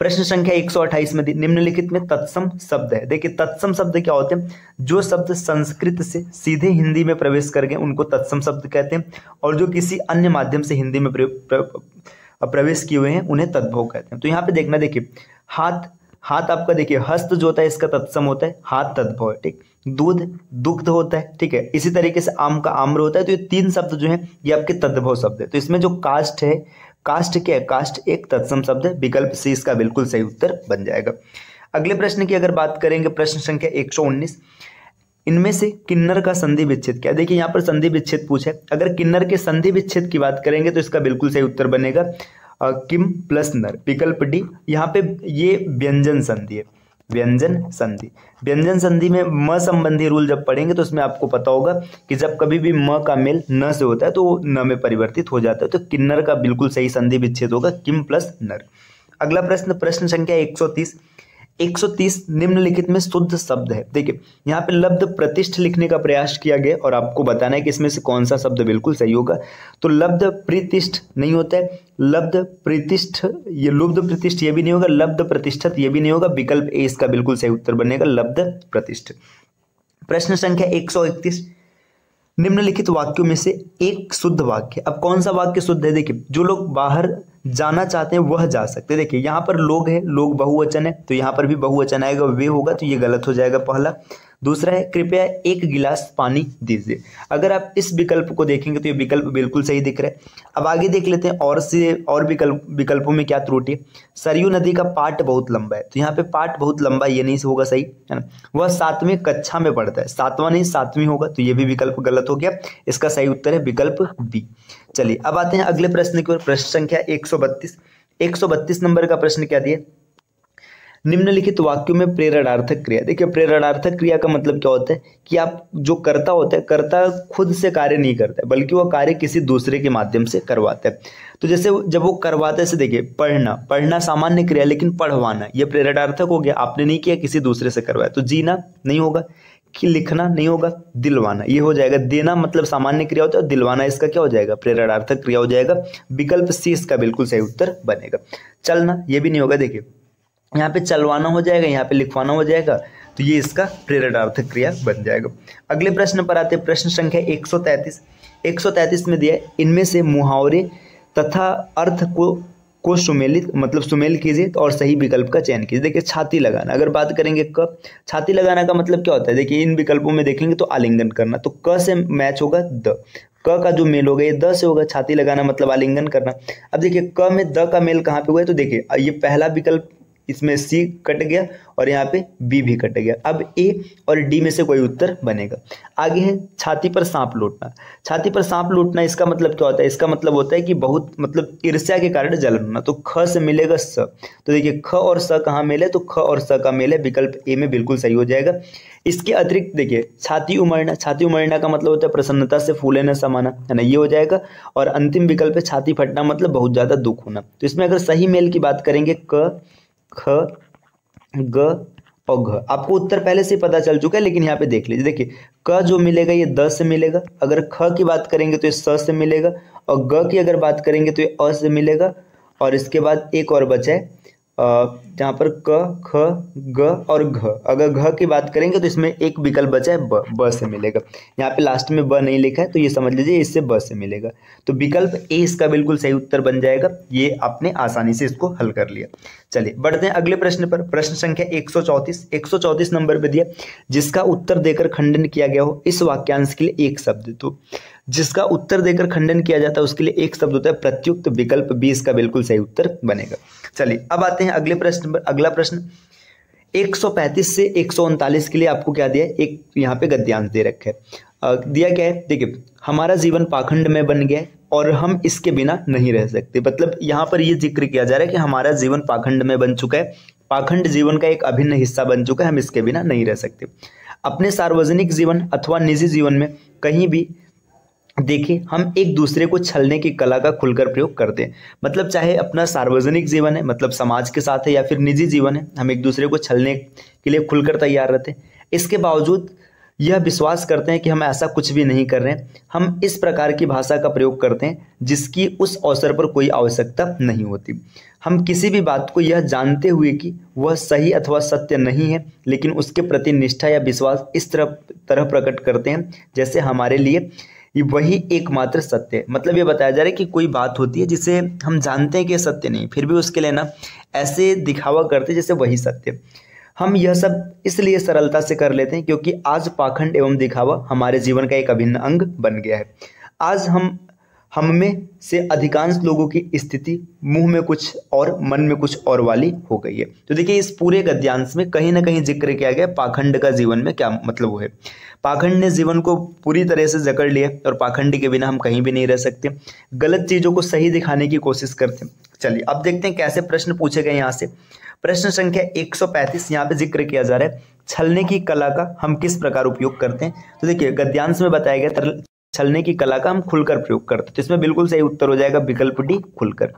B: प्रश्न संख्या 128 में निम्नलिखित में तत्सम शब्द है। देखिए तत्सम शब्द क्या होते हैं, जो शब्द संस्कृत से सीधे हिंदी में प्रवेश कर गए उनको तत्सम शब्द कहते हैं, और जो किसी अन्य माध्यम से हिंदी में प्रवेश किए हुए हैं उन्हें तद्भव कहते हैं। तो यहाँ पे देखना, देखिए हाथ आपका देखिए हस्त जो होता है इसका तत्सम होता है, हाथ तद्भव है, ठीक। दूध दुग्ध होता है, ठीक है। इसी तरीके से आम का आम्र होता है। तो ये तीन शब्द जो है ये आपके तद्भव शब्द है। तो इसमें जो काष्ठ है, काष्ठ क्या है, काष्ठ एक तत्सम शब्द है। विकल्प सी इसका बिल्कुल सही उत्तर बन जाएगा। अगले प्रश्न की अगर बात करेंगे, प्रश्न संख्या 119, इनमें से किन्नर का संधि विच्छेद क्या है। देखिए यहाँ पर संधि विच्छेद पूछा है। अगर किन्नर के संधि विच्छेद की बात करेंगे तो इसका बिल्कुल सही उत्तर बनेगा किम प्लस नर, विकल्प डी। यहाँ पे ये व्यंजन संधि है, व्यंजन संधि। व्यंजन संधि में म संबंधी रूल जब पढ़ेंगे तो उसमें आपको पता होगा कि जब कभी भी म का मेल न से होता है तो वो न में परिवर्तित हो जाता है। तो किन्नर का बिल्कुल सही संधि विच्छेद होगा किम प्लस नर। अगला प्रश्न, प्रश्न संख्या 130 निम्नलिखित में शुद्ध शब्द है। देखिए यहाँ पे लब्ध प्रतिष्ठ लिखने का प्रयास किया गया और आपको बताना है कि इसमें से कौन सा शब्द बिल्कुल सही होगा। तो लब्ध प्रतिष्ठ नहीं होता है, लब्ध प्रतिष्ठ, ये लुब्ध प्रतिष्ठ ये भी नहीं होगा, लब्ध प्रतिष्ठित ये भी नहीं होगा। विकल्प ए इसका बिल्कुल सही उत्तर बनेगा लब्ध प्रतिष्ठ। प्रश्न संख्या 131, निम्नलिखित वाक्यों में से एक शुद्ध वाक्य। अब कौन सा वाक्य शुद्ध है, देखिए जो लोग बाहर जाना चाहते हैं वह जा सकते हैं। देखिए यहाँ पर लोग है, लोग बहुवचन है, तो यहाँ पर भी बहुवचन आएगा, वे होगा, तो ये गलत हो जाएगा पहला। दूसरा है कृपया एक गिलास पानी दीजिए। अगर आप इस विकल्प को देखेंगे तो ये विकल्प बिल्कुल सही दिख रहा है। अब आगे देख लेते हैं और विकल्पों में क्या त्रुटि है। सरयू नदी का पाठ बहुत लंबा है, तो यहाँ पे पाठ बहुत लंबा ये नहीं होगा सही, है ना। वह 7वीं कक्षा में पढ़ता है, 7वां नहीं 7वीं होगा, तो ये भी विकल्प गलत हो गया। इसका सही उत्तर है विकल्प बी। चलिए अब आते हैं अगले प्रश्न की ओर। प्रश्न संख्या 132 नंबर का प्रश्न क्या दिया, निम्नलिखित वाक्यों में प्रेरणार्थक क्रिया। देखिए प्रेरणार्थक क्रिया का मतलब क्या होता है कि आप जो कर्ता होता है, कर्ता खुद से कार्य नहीं करता है बल्कि वह कार्य किसी दूसरे के माध्यम से करवाता है। तो जैसे जब वो करवाते से, देखिए पढ़ना सामान्य क्रिया, लेकिन पढ़वाना ये प्रेरणार्थक हो गया, आपने नहीं किया किसी दूसरे से करवाया। तो जीना नहीं होगा, कि लिखना नहीं होगा, दिलवाना ये हो जाएगा। देना मतलब सामान्य क्रिया होता है, दिलवाना इसका क्या हो जाएगा, प्रेरणार्थक क्रिया हो जाएगा। विकल्प सी इसका बिल्कुल सही उत्तर बनेगा। चलना ये भी नहीं होगा, देखिए यहाँ पे चलवाना हो जाएगा, यहाँ पे लिखवाना हो जाएगा, तो ये इसका प्रेरणार्थक क्रिया बन जाएगा। अगले प्रश्न पर आते हैं। प्रश्न संख्या 133 में दिया है, इनमें से मुहावरे तथा अर्थ को सुमेलित मतलब सुमेल कीजिए और सही विकल्प का चयन कीजिए। देखिए छाती लगाना, अगर बात करेंगे क, छाती लगाना का मतलब क्या होता है, देखिए इन विकल्पों में देखेंगे तो आलिंगन करना, तो क से मैच होगा द, क का जो मेल होगा ये द से होगा। छाती लगाना मतलब आलिंगन करना। अब देखिए क में द का मेल कहाँ पे हुआ है, तो देखिए ये पहला विकल्प, इसमें सी कट गया और यहाँ पे बी भी कट गया। अब ए और डी में से कोई उत्तर बनेगा। आगे है छाती पर सांप लौटना। छाती पर सांप लौटना इसका मतलब क्या होता है, इसका मतलब होता है कि बहुत मतलब ईर्ष्या के कारण जलन होना। तो ख से मिलेगा स, तो देखिए ख और स कहाँ मेल है, तो ख और स का मेल है, विकल्प ए में बिल्कुल सही हो जाएगा। इसके अतिरिक्त देखिए छाती उमड़ना, छाती उमड़ना का मतलब होता है प्रसन्नता से फूले न समाना, है ना, ये हो जाएगा। और अंतिम विकल्प है छाती फटना मतलब बहुत ज्यादा दुख होना। तो इसमें अगर सही मेल की बात करेंगे क, ख, ग और घ, आपको उत्तर पहले से पता चल चुका है, लेकिन यहाँ पे देख लीजिए। देखिए क जो मिलेगा ये द से मिलेगा, अगर ख की बात करेंगे तो ये स से मिलेगा, और ग की अगर बात करेंगे तो ये अ से मिलेगा। और इसके बाद एक और बचा है जहाँ पर क, ख, ग और घ। अगर घ की बात करेंगे तो इसमें एक विकल्प बचा है ब से मिलेगा। यहाँ पे लास्ट में ब नहीं लिखा है, तो ये समझ लीजिए इससे ब से मिलेगा। तो विकल्प ए इसका बिल्कुल सही उत्तर बन जाएगा। ये आपने आसानी से इसको हल कर लिया। चलिए बढ़ते हैं अगले प्रश्न पर। प्रश्न संख्या 134 नंबर पे दिया, जिसका उत्तर देकर खंडन किया गया हो इस वाक्यांश के लिए एक शब्द। तो जिसका उत्तर देकर खंडन किया जाता है उसके लिए एक शब्द होता है प्रत्युक्त, विकल्प बी इसका बिल्कुल सही उत्तर बनेगा। चलिए अब आते हैं अगले प्रश्न पर। अगला प्रश्न 135 से 139 के लिए आपको क्या दिया है, एक यहाँ पे गद्यांश दे रखा है। दिया क्या है, देखिए हमारा जीवन पाखंड में बन गया है और हम इसके बिना नहीं रह सकते। मतलब यहाँ पर ये जिक्र किया जा रहा है कि हमारा जीवन पाखंड में बन चुका है, पाखंड जीवन का एक अभिन्न हिस्सा बन चुका है, हम इसके बिना नहीं रह सकते। अपने सार्वजनिक जीवन अथवा निजी जीवन में कहीं भी देखिए हम एक दूसरे को छलने की कला का खुलकर प्रयोग करते हैं। मतलब चाहे अपना सार्वजनिक जीवन है, मतलब समाज के साथ है, या फिर निजी जीवन है, हम एक दूसरे को छलने के लिए खुलकर तैयार रहते हैं। इसके बावजूद यह विश्वास करते हैं कि हम ऐसा कुछ भी नहीं कर रहे हैं। हम इस प्रकार की भाषा का प्रयोग करते हैं जिसकी उस अवसर पर कोई आवश्यकता नहीं होती। हम किसी भी बात को यह जानते हुए कि वह सही अथवा सत्य नहीं है, लेकिन उसके प्रति निष्ठा या विश्वास इस तरह प्रकट करते हैं जैसे हमारे लिए वही एकमात्र सत्य है। मतलब ये बताया जा रहा है कि कोई बात होती है जिसे हम जानते हैं कि सत्य नहीं, फिर भी उसके लिए ना ऐसे दिखावा करते जैसे वही सत्य। हम यह सब इसलिए सरलता से कर लेते हैं क्योंकि आज पाखंड एवं दिखावा हमारे जीवन का एक अभिन्न अंग बन गया है। आज हम में से अधिकांश लोगों की स्थिति मुंह में कुछ और मन में कुछ और वाली हो गई है। तो देखिए इस पूरे गद्यांश में कहीं ना कहीं जिक्र किया गया पाखंड का जीवन में क्या मतलब वो है। पाखंड ने जीवन को पूरी तरह से जकड़ लिया और पाखंड के बिना हम कहीं भी नहीं रह सकते। गलत चीज़ों को सही दिखाने की कोशिश करते हैं। चलिए अब देखते हैं कैसे प्रश्न पूछे गए यहाँ से। प्रश्न संख्या 135 यहाँ पे जिक्र किया जा रहा है छलने की कला का हम किस प्रकार उपयोग करते हैं। तो देखिए गद्यांश में बताया गया छलने की कला का हम खुलकर प्रयोग करते हैं, तो इसमें बिल्कुल सही उत्तर हो जाएगा विकल्प डी खुलकर।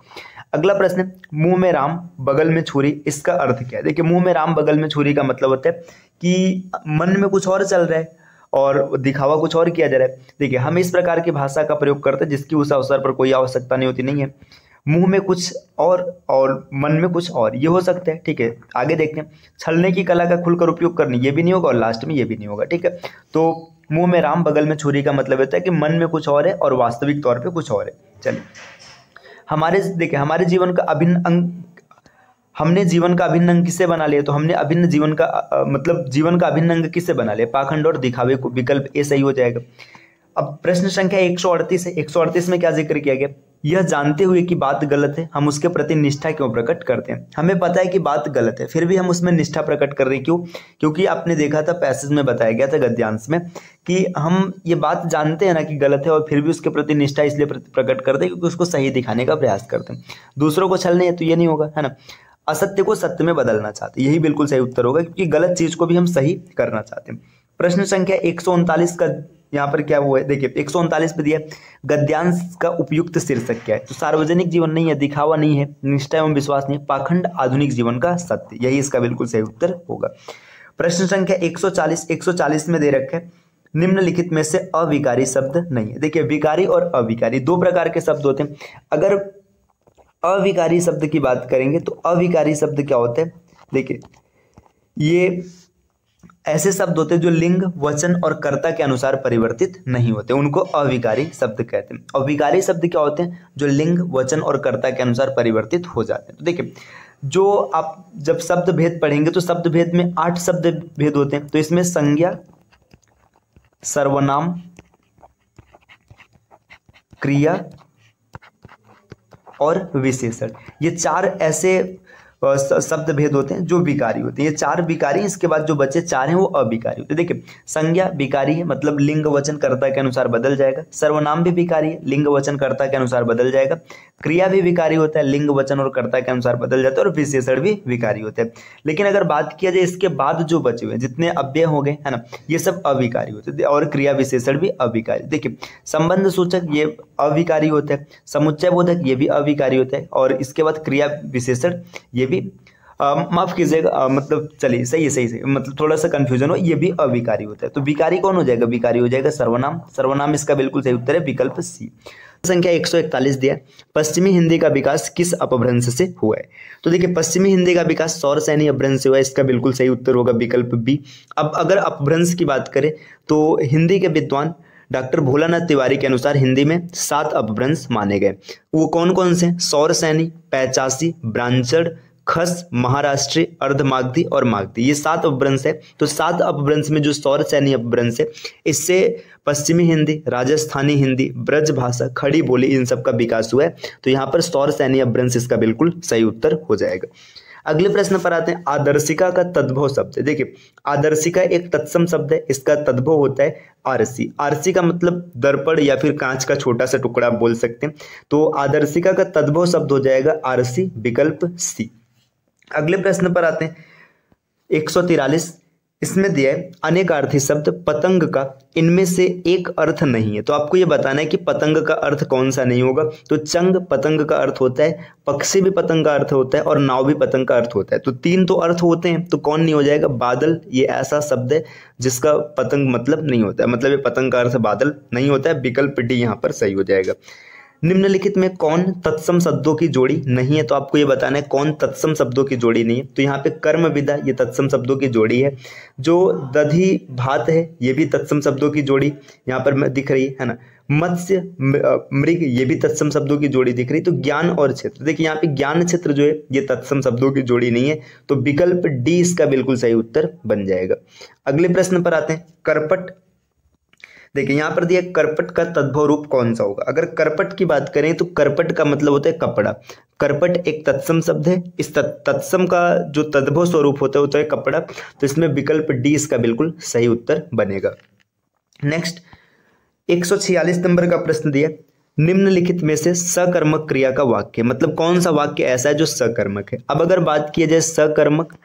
B: अगला प्रश्न है मुंह में राम बगल में छुरी, इसका अर्थ क्या है। देखिए मुंह में राम बगल में छुरी का मतलब होता है कि मन में कुछ और चल रहा है और दिखावा कुछ और किया जा रहा है। देखिए हम इस प्रकार की भाषा का प्रयोग करते हैं जिसकी उस अवसर पर कोई आवश्यकता नहीं होती। नहीं है, मुंह में कुछ और मन में कुछ और, ये हो सकता है। ठीक है, आगे देखते हैं छलने की कला का खुलकर उपयोग करनी, ये भी नहीं होगा और लास्ट में ये भी नहीं होगा। ठीक है, तो मुंह में राम बगल में छुरी का मतलब होता है कि मन में कुछ और है और वास्तविक तौर पे कुछ और है। चलिए हमारे जीवन का अभिन्न अंग, हमने जीवन का अभिन्न अंग किससे बना लिया। तो हमने अभिन्न जीवन का मतलब जीवन का अभिन्न अंग किससे बना लिया, पाखंड और दिखावे को। विकल्प ए सही हो जाएगा। अब प्रश्न संख्या 138 है। 138 में क्या जिक्र किया गया, यह जानते हुए कि बात गलत है हम उसके प्रति निष्ठा क्यों प्रकट करते हैं। हमें पता है कि बात गलत है फिर भी हम उसमें निष्ठा प्रकट कर रहे हैं। क्यों? क्योंकि आपने देखा था पैसेज में बताया गया था गद्यांश में कि हम ये बात जानते हैं ना कि गलत है और फिर भी उसके प्रति निष्ठा इसलिए प्रकट करते हैं क्योंकि उसको सही दिखाने का प्रयास करते हैं। दूसरों को छलने है तो ये नहीं होगा, है ना। असत्य को सत्य में बदलना चाहते, यही बिल्कुल सही उत्तर होगा क्योंकि गलत चीज को भी हम सही करना चाहते हैं। प्रश्न संख्या 139 का यहाँ पर क्या हुआ है, देखिए 139 पे दिया गद्यांश का उपयुक्त शीर्षक क्या है। तो सार्वजनिक जीवन नहीं है, दिखावा नहीं है, निष्ठा एवं विश्वास नहीं है, पाखंड आधुनिक जीवन का सत्य, यही इसका बिल्कुल सही उत्तर होगा। प्रश्न संख्या 140 में दे रखा है निम्नलिखित में से अविकारी शब्द नहीं है। देखिए विकारी और अविकारी दो प्रकार के शब्द होते हैं। अगर अविकारी शब्द की बात करेंगे तो अविकारी शब्द क्या होते हैं, देखिए ये ऐसे शब्द होते हैं जो लिंग वचन और कर्ता के अनुसार परिवर्तित नहीं होते, उनको अविकारी शब्द कहते हैं। अविकारी शब्द क्या होते हैं, जो लिंग वचन और कर्ता के अनुसार परिवर्तित हो जाते हैं। तो देखिए जो आप जब शब्द भेद पढ़ेंगे तो शब्द भेद में 8 शब्द भेद होते हैं। तो इसमें संज्ञा, सर्वनाम, क्रिया और विशेषण, ये 4 ऐसे शब्द भेद होते हैं जो विकारी होते हैं। ये 4 विकारी, इसके बाद जो बचे 4 हैं वो अविकारी होते हैं। देखिए संज्ञा विकारी है, मतलब लिंग वचन कर्ता के अनुसार बदल जाएगा। सर्वनाम भी विकारी है, लिंग वचन कर्ता के अनुसार बदल जाएगा। क्रिया भी विकारी होता है, लिंग वचन और कर्ता के अनुसार बदल जाता है। और विशेषण भी विकारी होते हैं। लेकिन अगर बात किया जाए इसके बाद जो बचे हुए जितने अव्यय हो गए, है ना, ये सब अविकारी होते हैं और क्रिया विशेषण भी अविकारी। देखिए संबंध सूचक ये अविकारी होता है, समुच्चय बोधक ये भी अविकारी होता है और इसके बाद क्रिया विशेषण ये भी माफ कीजिएगा, मतलब चलिए सही मतलब थोड़ा सा कंफ्यूजन हो, ये भी अविकारी होता है। तो विकारी कौन हो जाएगा, विकारी हो जाएगा सर्वनाम। सर्वनाम इसका बिल्कुल सही उत्तर है विकल्प सी। संख्या 141 दिया पश्चिमी हिंदी का विकास किस अपभ्रंश से हुआ है। तो देखिए पश्चिमी हिंदी का विकास सौरसैनी अपभ्रंश से हुआ है, इसका बिल्कुल सही उत्तर होगा विकल्प बी। अब अगर अपभ्रंश की बात करें तो हिंदी के विद्वान डॉक्टर भोलानाथ तिवारी के अनुसार हिंदी में 7 अपभ्रंश माने गए। वो कौन कौन से, सौरसैनी, पैचासी, ब्रांचड़, खस, महाराष्ट्री, अर्धमागधी और मागधी, ये 7 अपभ्रंश है। तो 7 अपभ्रंश में जो सौरसैनी अपभ्रंश है इससे पश्चिमी हिंदी, राजस्थानी हिंदी, ब्रज भाषा, खड़ी बोली इन सब का विकास हुआ है। तो यहाँ पर सौरसैनी अपभ्रंश इसका बिल्कुल सही उत्तर हो जाएगा। अगले प्रश्न पर आते हैं। आदर्शिका का तद्भव शब्द, देखिए आदर्शिका एक तत्सम शब्द है, इसका तद्भव होता है आरसी। आरसी का मतलब दर्पण या फिर कांच का छोटा सा टुकड़ा आप बोल सकते हैं। तो आदर्शिका का तद्भव शब्द हो जाएगा आरसी, विकल्प सी। अगले प्रश्न पर आते हैं 143। इसमें दिया है अनेकार्थी शब्द पतंग का इनमें से एक अर्थ नहीं है। तो आपको ये बताना है कि पतंग का अर्थ कौन सा नहीं होगा। तो चंग पतंग का अर्थ होता है, पक्षी भी पतंग का अर्थ होता है और नाव भी पतंग का अर्थ होता है। तो तीन तो अर्थ होते हैं, तो कौन नहीं हो जाएगा? बादल। ये ऐसा शब्द है जिसका पतंग मतलब नहीं होता है, मतलब ये पतंग का अर्थ बादल नहीं होता है। विकल्प डी यहाँ पर सही हो जाएगा। निम्नलिखित में कौन तत्सम शब्दों की जोड़ी नहीं है? तो आपको ये बताना है कौन तत्सम शब्दों की जोड़ी नहीं है। तो यहाँ पे कर्म विदा ये तत्सम शब्दों की जोड़ी है। जो दधी भात है ये भी तत्सम शब्दों की जोड़ी यहाँ पर दिख रही है ना। मत्स्य मृग ये भी तत्सम शब्दों की जोड़ी दिख रही है। तो ज्ञान और क्षेत्र, देखिए यहाँ पे ज्ञान क्षेत्र जो है ये तत्सम शब्दों की जोड़ी नहीं है। तो विकल्प डी इसका बिल्कुल सही उत्तर बन जाएगा। अगले प्रश्न पर आते हैं। करपट, देखिए यहाँ पर दिया करपट का तद्भव रूप कौन सा होगा? अगर करपट की बात करें तो करपट का मतलब होता है कपड़ा। करपट एक तत्सम शब्द है। इस तत्सम का जो तद्भव स्वरूप होता है कपड़ा। तो इसमें विकल्प डी इसका बिल्कुल सही उत्तर बनेगा। नेक्स्ट 146 नंबर का प्रश्न दिया, निम्नलिखित में से सकर्मक क्रिया का वाक्य, मतलब कौन सा वाक्य ऐसा है जो सकर्मक है। अब अगर बात की जाए सकर्मक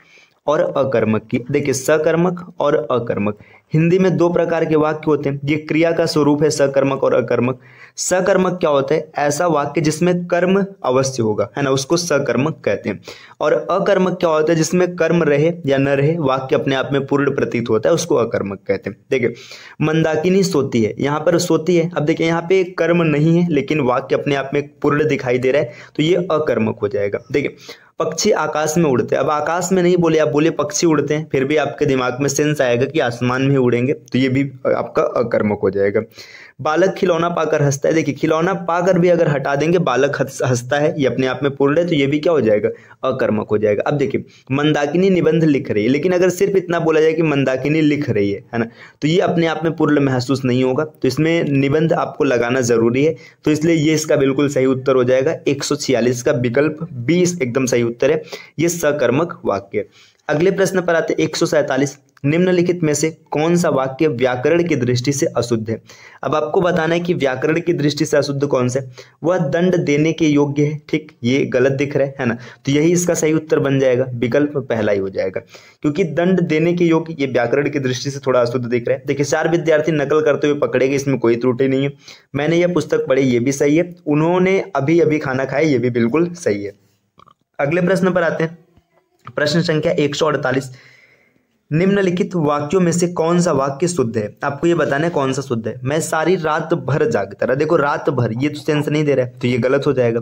B: और अकर्मक की, देखिए सकर्मक और अकर्मक हिंदी में दो प्रकार के वाक्य होते हैं। ये क्रिया का स्वरूप है सकर्मक और अकर्मक। सकर्मक क्या होता है? ऐसा वाक्य जिसमें कर्म अवश्य होगा, है ना, उसको सकर्मक कहते हैं। और अकर्मक क्या होता है? जिसमें कर्म रहे या न रहे, वाक्य अपने आप में पूर्ण प्रतीत होता है, उसको अकर्मक कहते हैं। देखिए मंदाकिनी सोती है, यहाँ पर सोती है। अब देखिए यहाँ पे कर्म नहीं है लेकिन वाक्य अपने आप में पूर्ण दिखाई दे रहा है, तो ये अकर्मक हो जाएगा। देखिए पक्षी आकाश में उड़ते हैं, अब आकाश में नहीं बोले, आप बोले पक्षी उड़ते हैं, फिर भी आपके दिमाग में सेंस आएगा कि आसमान में उड़ेंगे, तो ये भी आपका अकर्मक हो जाएगा। बालक खिलौना पाकर हंसता है, देखिए खिलौना पाकर भी अगर हटा देंगे बालक हंसता है, ये अपने आप में पूर्ण है, तो ये भी क्या हो जाएगा? अकर्मक हो जाएगा। अब देखिए मंदाकिनी निबंध लिख रही है, लेकिन अगर सिर्फ इतना बोला जाए कि मंदाकिनी लिख रही है ना, तो ये अपने आप में पूर्ण महसूस नहीं होगा। तो इसमें निबंध आपको लगाना जरूरी है, तो इसलिए ये इसका बिल्कुल सही उत्तर हो जाएगा। 146 का विकल्प 20 एकदम सही उत्तर है, ये सकर्मक वाक्य। अगले प्रश्न पर आते 147, निम्नलिखित में से कौन सा वाक्य व्याकरण की दृष्टि से अशुद्ध है? अब आपको बताना है कि व्याकरण की दृष्टि से अशुद्ध कौन सा है। वह दंड देने के योग्य है, ठीक, ये गलत दिख रहा है ना, तो यही इसका सही उत्तर बन जाएगा, विकल्प पहला ही हो जाएगा, क्योंकि दंड देने के योग्य ये व्याकरण की दृष्टि से थोड़ा अशुद्ध दिख रहा है। देखिए 4 विद्यार्थी नकल करते हुए पकड़े गए, इसमें कोई त्रुटि नहीं है। मैंने यह पुस्तक पढ़ी, ये भी सही है। उन्होंने अभी अभी खाना खाया, ये भी बिल्कुल सही है। अगले प्रश्न पर आते हैं, प्रश्न संख्या 148, निम्नलिखित वाक्यों में से कौन सा वाक्य शुद्ध है? आपको ये बताना है कौन सा शुद्ध है। मैं सारी रात भर जागता रहा, देखो रात भर ये तो सेंस नहीं दे रहा है, तो ये गलत हो जाएगा।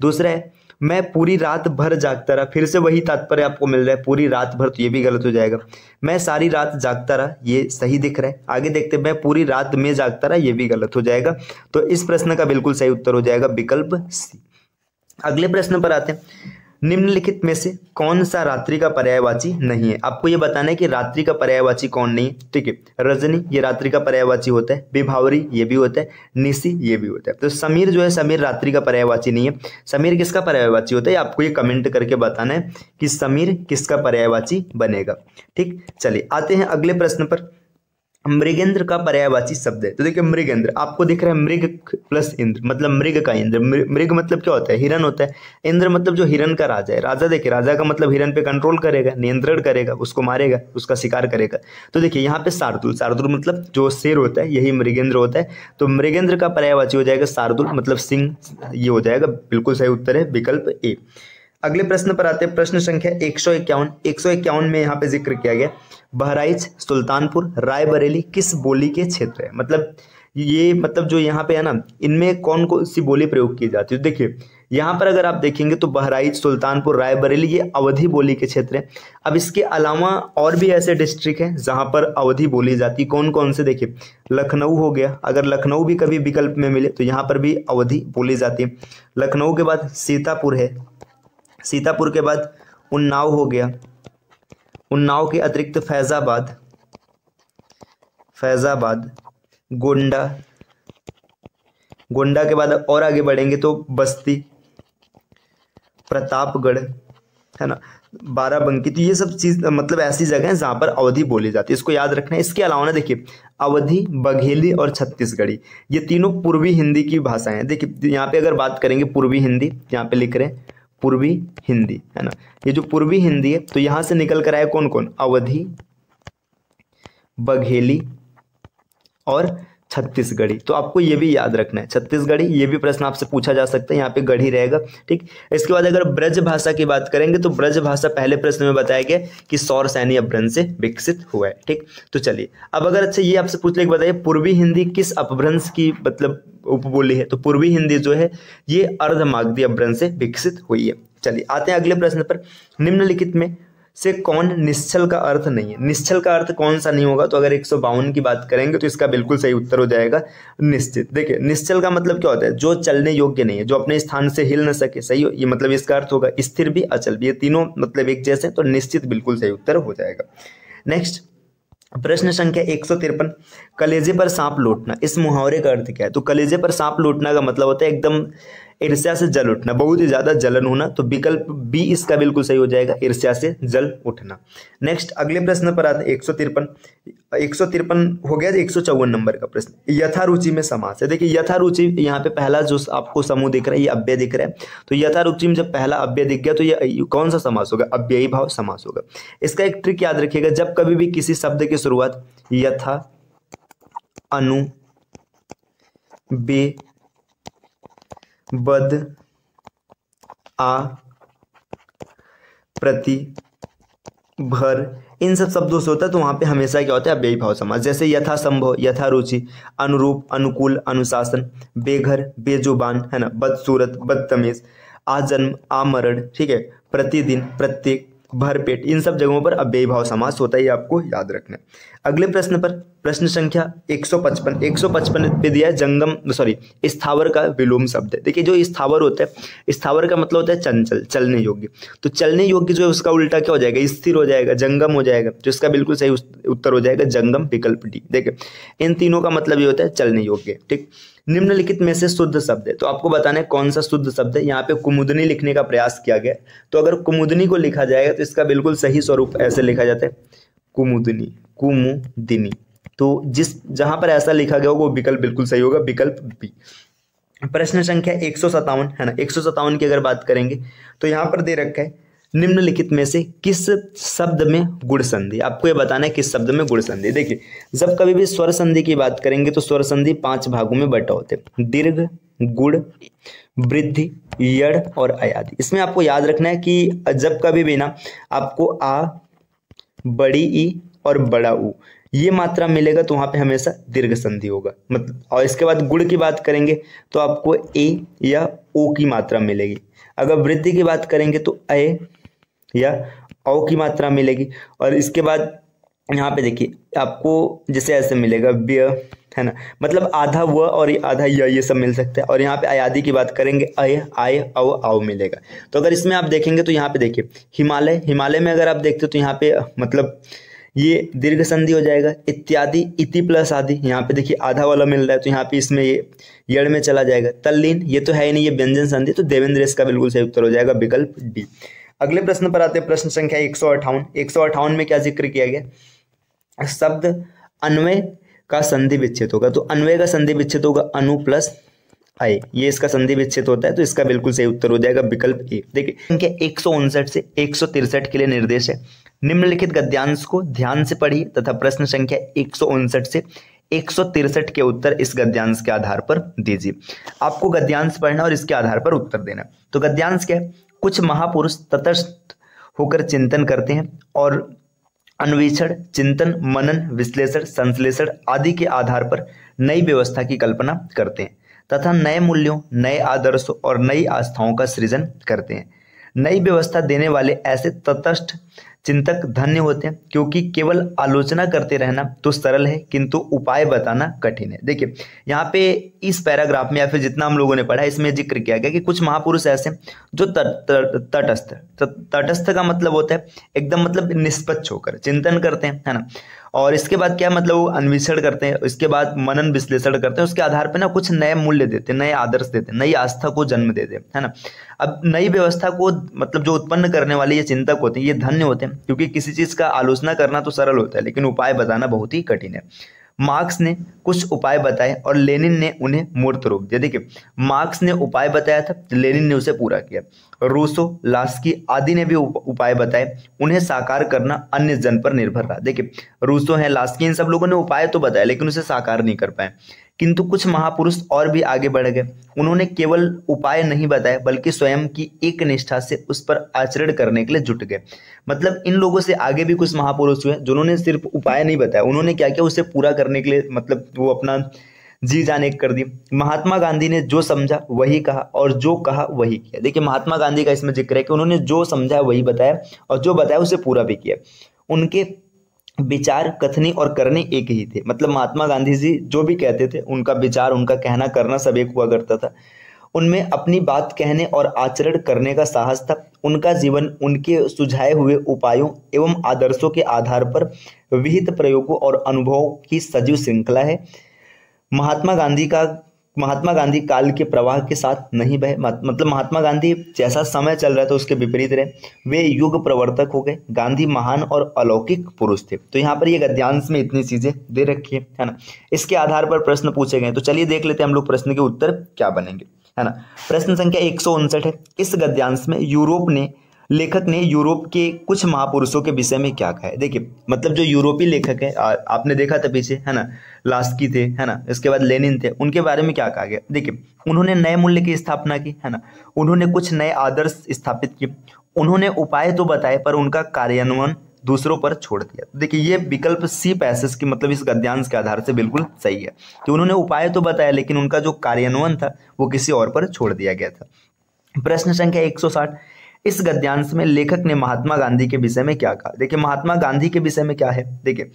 B: दूसरा है मैं पूरी रात भर जागता रहा, फिर से वही तात्पर्य आपको मिल रहा है पूरी रात भर, तो ये भी गलत हो जाएगा। मैं सारी रात जागता रहा, ये सही दिख रहा है। आगे देखते हैं, मैं पूरी रात में जागता रहा, ये भी गलत हो जाएगा। तो इस प्रश्न का बिल्कुल सही उत्तर हो जाएगा विकल्प सी। अगले प्रश्न पर आते हैं, निम्नलिखित में से कौन सा रात्रि का पर्यायवाची नहीं है? आपको ये बताना है कि रात्रि का पर्यायवाची कौन नहीं है। ठीक है, रजनी ये रात्रि का पर्यायवाची होता है, विभावरी ये भी होता है, निशी ये भी होता है। तो समीर जो है, समीर रात्रि का पर्यायवाची नहीं है। समीर किसका पर्यायवाची होता है? आपको ये कमेंट करके बताना है कि समीर किसका पर्यायवाची बनेगा। ठीक, चलिए आते हैं अगले प्रश्न पर। मृगेंद्र का पर्यायवाची शब्द है, तो देखिए मृगेंद्र आपको दिख रहा है, मृग प्लस इंद्र मतलब मृग का इंद्र। मृग मतलब क्या होता है? हिरन होता है। इंद्र मतलब जो हिरन का राजा है। राजा देखिए, राजा का मतलब हिरन पे कंट्रोल करेगा, नियंत्रण करेगा, उसको मारेगा, उसका शिकार करेगा। तो देखिए यहाँ पे शार्दुल, शार्दुल मतलब जो शेर होता है, यही मृगेंद्र होता है। तो मृगेंद्र का पर्यायवाची हो जाएगा शार्दुल मतलब सिंह, ये हो जाएगा, बिल्कुल सही उत्तर है विकल्प ए। अगले प्रश्न पर आते हैं, प्रश्न संख्या 151। 151 में यहाँ पे जिक्र किया गया, बहराइच, सुल्तानपुर, रायबरेली किस बोली के क्षेत्र है? मतलब ये मतलब जो यहाँ पे है ना, इनमें कौन कौन सी बोली प्रयोग की जाती है? देखिए यहाँ पर अगर आप देखेंगे तो बहराइच, सुल्तानपुर, रायबरेली ये अवधी बोली के क्षेत्र है। अब इसके अलावा और भी ऐसे डिस्ट्रिक्ट हैं जहाँ पर अवधी बोली जाती है। कौन कौन से? देखिए लखनऊ हो गया, अगर लखनऊ भी कभी विकल्प में मिले तो यहाँ पर भी अवधी बोली जाती है। लखनऊ के बाद सीतापुर है, सीतापुर के बाद उन्नाव हो गया, उन्नाव के अतिरिक्त फैजाबाद, फैजाबाद, गोंडा, गोंडा के बाद और आगे बढ़ेंगे तो बस्ती, प्रतापगढ़, है ना, बाराबंकी। तो ये सब चीज मतलब ऐसी जगह है जहां पर अवधी बोली जाती है, इसको याद रखना है। इसके अलावा ना देखिए अवधी, बघेली और छत्तीसगढ़ी ये तीनों पूर्वी हिंदी की भाषाएं हैं। देखिए यहाँ पे अगर बात करेंगे पूर्वी हिंदी, यहाँ पे लिख रहे हैं पूर्वी हिंदी, है ना, ये जो पूर्वी हिंदी है तो यहाँ से निकल कर आए कौन कौन? अवधी, बघेली और छत्तीसगढ़ी। तो आपको ये भी याद रखना है, छत्तीसगढ़ी, ये भी प्रश्न आपसे पूछा जा सकता है, यहाँ पे गढ़ी रहेगा। ठीक, इसके बाद अगर ब्रज भाषा की बात करेंगे तो ब्रज भाषा पहले प्रश्न में बताया गया कि सौर सैनी अपभ्रंश से विकसित हुआ है। ठीक, तो चलिए अब अगर अच्छा ये आपसे पूछ ले बताइए पूर्वी हिंदी किस अपभ्रंश की मतलब उपबोली है, तो पूर्वी हिंदी जो है ये अर्धमागधी अपभ्रंश से विकसित हुई है। चलिए आते हैं अगले प्रश्न पर, निम्नलिखित में से कौन निश्चल का अर्थ नहीं है, निश्चल का अर्थ कौन सा नहीं होगा, तो अगर 152 की बात करेंगे तो इसका बिल्कुल सही उत्तर हो जाएगा निश्चित। देखिए निश्चल का मतलब क्या होता है, जो चलने योग्य नहीं है, जो अपने स्थान से हिल न सके, सही हो, ये मतलब इसका अर्थ होगा स्थिर भी अचल भी, ये तीनों मतलब एक जैसे, तो निश्चित बिल्कुल सही उत्तर हो जाएगा। नेक्स्ट प्रश्न संख्या 153, कलेजे पर सांप लौटना, इस मुहावरे का अर्थ क्या है, तो कलेजे पर सांप लौटना का मतलब होता है एकदम ईर्ष्या से जल उठना, बहुत ही ज्यादा जलन होना, तो विकल्प बी इसका बिल्कुल सही हो जाएगा, ईर्ष्या से जल उठना। नेक्स्ट अगले प्रश्न पर आते हैं 153 हो गया, 154 नंबर का प्रश्न, यथारुचि में समास है। देखिए यथारुचि यहाँ पे पहला जो आपको समूह दिख रहा है ये अव्यय दिख रहा है, तो यथारुचि में जब पहला अव्यय दिख गया तो ये कौन सा समास होगा, अव्ययी भाव समास होगा। इसका एक ट्रिक याद रखिएगा, जब कभी भी किसी शब्द की शुरुआत यथा, अनु, बे, बद, आ, प्रति, भर, इन सब शब्दों से होता है, तो वहां पे हमेशा क्या होता है अव्ययी भाव समास। जैसे यथा संभव, यथा रुचि, अनुरूप, अनुकूल, अनुशासन, बेघर, बेजुबान, है ना, बदसूरत, बदतमीज, आजन्म, आमरण, ठीक है, प्रतिदिन, प्रत्येक, भरपेट, इन सब जगहों पर अव्ययी भाव समास होता है, ये आपको याद रखना है। अगले प्रश्न पर प्रश्न संख्या 155 पे दिया है जंगम सॉरी स्थावर का विलोम शब्द है। देखिए जो स्थावर होता है, स्थावर का मतलब होता है चंचल, चलने योग्य, तो चलने योग्य जो है उसका उल्टा क्या हो जाएगा, स्थिर हो जाएगा, जंगम हो जाएगा, तो इसका बिल्कुल सही उत्तर हो जाएगा जंगम, विकल्प डी। देखिए इन तीनों का मतलब ये होता है चलने योग्य। ठीक, निम्नलिखित में से शुद्ध शब्द है, तो आपको बताना है कौन सा शुद्ध शब्द है। यहाँ पे कुमुदनी लिखने का प्रयास किया गया, तो अगर कुमुदनी को लिखा जाएगा तो इसका बिल्कुल सही स्वरूप ऐसे लिखा जाता है कुमुदनी, कुमुदिनी, तो जिस जहां पर ऐसा लिखा गया होगा वो विकल्प बिल्कुल सही होगा, विकल्प बी। प्रश्न संख्या 157 है ना, 157 की अगर बात करेंगे तो यहाँ पर दे रखा है निम्नलिखित में से किस शब्द में गुण संधि, आपको ये बताना है किस शब्द में गुण संधि। देखिए जब कभी भी स्वर संधि की बात करेंगे तो स्वर संधि 5 भागों में बटा होते हैं, दीर्घ, गुण, वृद्धि, यड़ और अयादि। इसमें आपको याद रखना है कि जब कभी भी ना आपको आ, बड़ी ई और बड़ा ऊ ये मात्रा मिलेगा तो वहां पे हमेशा दीर्घ संधि होगा, मतलब। और इसके बाद गुण की बात करेंगे तो आपको ए या ओ की मात्रा मिलेगी। अगर वृद्धि की बात करेंगे तो ए या औ की मात्रा मिलेगी। और इसके बाद यहाँ पे देखिए आपको जैसे ऐसे मिलेगा व्य, है ना, मतलब आधा व और आधा य, ये सब मिल सकता है। और यहाँ पे अयादि की बात करेंगे अय, आय, औ, आओ मिलेगा। तो अगर इसमें आप देखेंगे तो यहाँ पे देखिए हिमालय, हिमालय में अगर आप देखते हो तो यहाँ पे मतलब ये दीर्घ संधि हो जाएगा। इत्यादि, इति प्लस आदि, यहाँ पे देखिए आधा वाला मिल रहा है तो यहाँ पे इसमें ये यड़ में चला जाएगा। तल्लीन, ये तो है ही नहीं, ये व्यंजन संधि, तो देवेंद्र इसका बिल्कुल सही उत्तर हो जाएगा, विकल्प डी। अगले प्रश्न पर आते हैं, प्रश्न संख्या 158। 158 में क्या जिक्र किया गया, शब्द अन्वय का संधि विच्छेद होगा, तो अन्वय का संधि विच्छेद होगा अनु प्लस आय, ये इसका संधि विच्छेद होता है, तो इसका बिल्कुल सही उत्तर हो जाएगा, विकल्प ए। देखिए संख्या 159 से 163 के लिए निर्देश है, निम्नलिखित गद्यांश को ध्यान से पढ़िए तथा प्रश्न संख्या 159 से 163 के उत्तर इस गद्यांश के आधार पर दीजिए। आपको गद्यांश पढ़ना और इसके आधार पर उत्तर देना। तो गद्यांश क्या है, कुछ महापुरुष तटस्थ होकर चिंतन करते हैं और अन्वेषण, चिंतन, मनन, विश्लेषण, संश्लेषण आदि के आधार पर नई व्यवस्था की कल्पना करते हैं तथा नए मूल्यों, नए आदर्शों और नई आस्थाओं का सृजन करते हैं। नई व्यवस्था देने वाले ऐसे तटस्थ चिंतक धन्य होते हैं, क्योंकि केवल आलोचना करते रहना तो सरल है किंतु उपाय बताना कठिन है। देखिए यहाँ पे इस पैराग्राफ में या फिर जितना हम लोगों ने पढ़ा इसमें जिक्र किया गया कि कुछ महापुरुष ऐसे जो तटस्थ, तटस्थ का मतलब होता है एकदम मतलब निष्पक्ष होकर चिंतन करते हैं, है ना। और इसके बाद क्या मतलब वो अन्वेषण करते हैं, इसके बाद मनन विश्लेषण करते हैं, उसके आधार पर ना कुछ नए मूल्य देते हैं, नए आदर्श देते हैं, नई आस्था को जन्म देते हैं, है ना। अब नई व्यवस्था को मतलब जो उत्पन्न करने वाले ये चिंतक होते हैं ये धन्य होते हैं, क्योंकि किसी चीज का आलोचना करना तो सरल होता है लेकिन उपाय बताना बहुत ही कठिन है। मार्क्स ने कुछ उपाय बताए और लेनिन ने उन्हें मूर्त रोक दिया। देखिए, मार्क्स ने उपाय बताया था, लेनिन ने उसे पूरा किया। रूसो, लास्की आदि ने भी उपाय बताए, उन्हें साकार करना अन्य जन पर निर्भर रहा। देखिए, रूसो है, लास्की, इन सब लोगों ने उपाय तो बताया लेकिन उसे साकार नहीं कर पाए। किंतु कुछ महापुरुष और भी आगे बढ़ गए, उन्होंने केवल उपाय नहीं बताए बल्कि स्वयं की एक निष्ठा से उस पर आचरण करने के लिए जुट गए। मतलब इन लोगों से आगे भी कुछ महापुरुष हुए जिन्होंने सिर्फ उपाय नहीं बताया, उन्होंने क्या किया, उसे पूरा करने के लिए मतलब वो अपना जी जान एक कर दी। महात्मा गांधी ने जो समझा वही कहा और जो कहा वही किया। देखिए, महात्मा गांधी का इसमें जिक्र है कि उन्होंने जो समझा वही बताया और जो बताया उसे पूरा भी किया। उनके विचार, कथनी और करने एक ही थे। मतलब महात्मा गांधी जी जो भी कहते थे, उनका विचार, उनका कहना करना सब एक हुआ करता था। उनमें अपनी बात कहने और आचरण करने का साहस था। उनका जीवन उनके सुझाए हुए उपायों एवं आदर्शों के आधार पर विहित प्रयोगों और अनुभवों की सजीव श्रृंखला है। महात्मा गांधी काल के प्रवाह के साथ नहीं बहे। मतलब महात्मा गांधी जैसा समय चल रहा था उसके विपरीत रहे, वे युग प्रवर्तक हो गए। गांधी महान और अलौकिक पुरुष थे। तो यहाँ पर ये गद्यांश में इतनी चीजें दे रखी है ना। इसके आधार पर प्रश्न पूछे गए, तो चलिए देख लेते हैं हम लोग प्रश्न के उत्तर क्या बनेंगे, है ना। प्रश्न संख्या 159 है, इस गद्यांश में लेखक ने यूरोप के कुछ महापुरुषों के विषय में क्या कहा है। देखिए, मतलब जो यूरोपीय लेखक है, आपने देखा था पीछे, है ना, लास्की थे, है ना, इसके बाद लेनिन थे, उनके बारे में क्या कहा गया। देखिए, उन्होंने नए मूल्य की स्थापना की, है ना, उन्होंने कुछ नए आदर्श स्थापित किए, उन्होंने उपाय तो बताए पर उनका कार्यान्वयन दूसरों पर छोड़ दिया। देखिए, ये विकल्प सी पैसेज की मतलब इस गद्यांश के आधार से बिल्कुल सही है कि उन्होंने उपाय तो बताया लेकिन उनका जो कार्यान्वयन था वो किसी और पर छोड़ दिया गया था। प्रश्न संख्या 160, इस गद्यांश में लेखक ने महात्मा गांधी के विषय में क्या कहा। देखिए, महात्मा गांधी के विषय में क्या है, देखिए,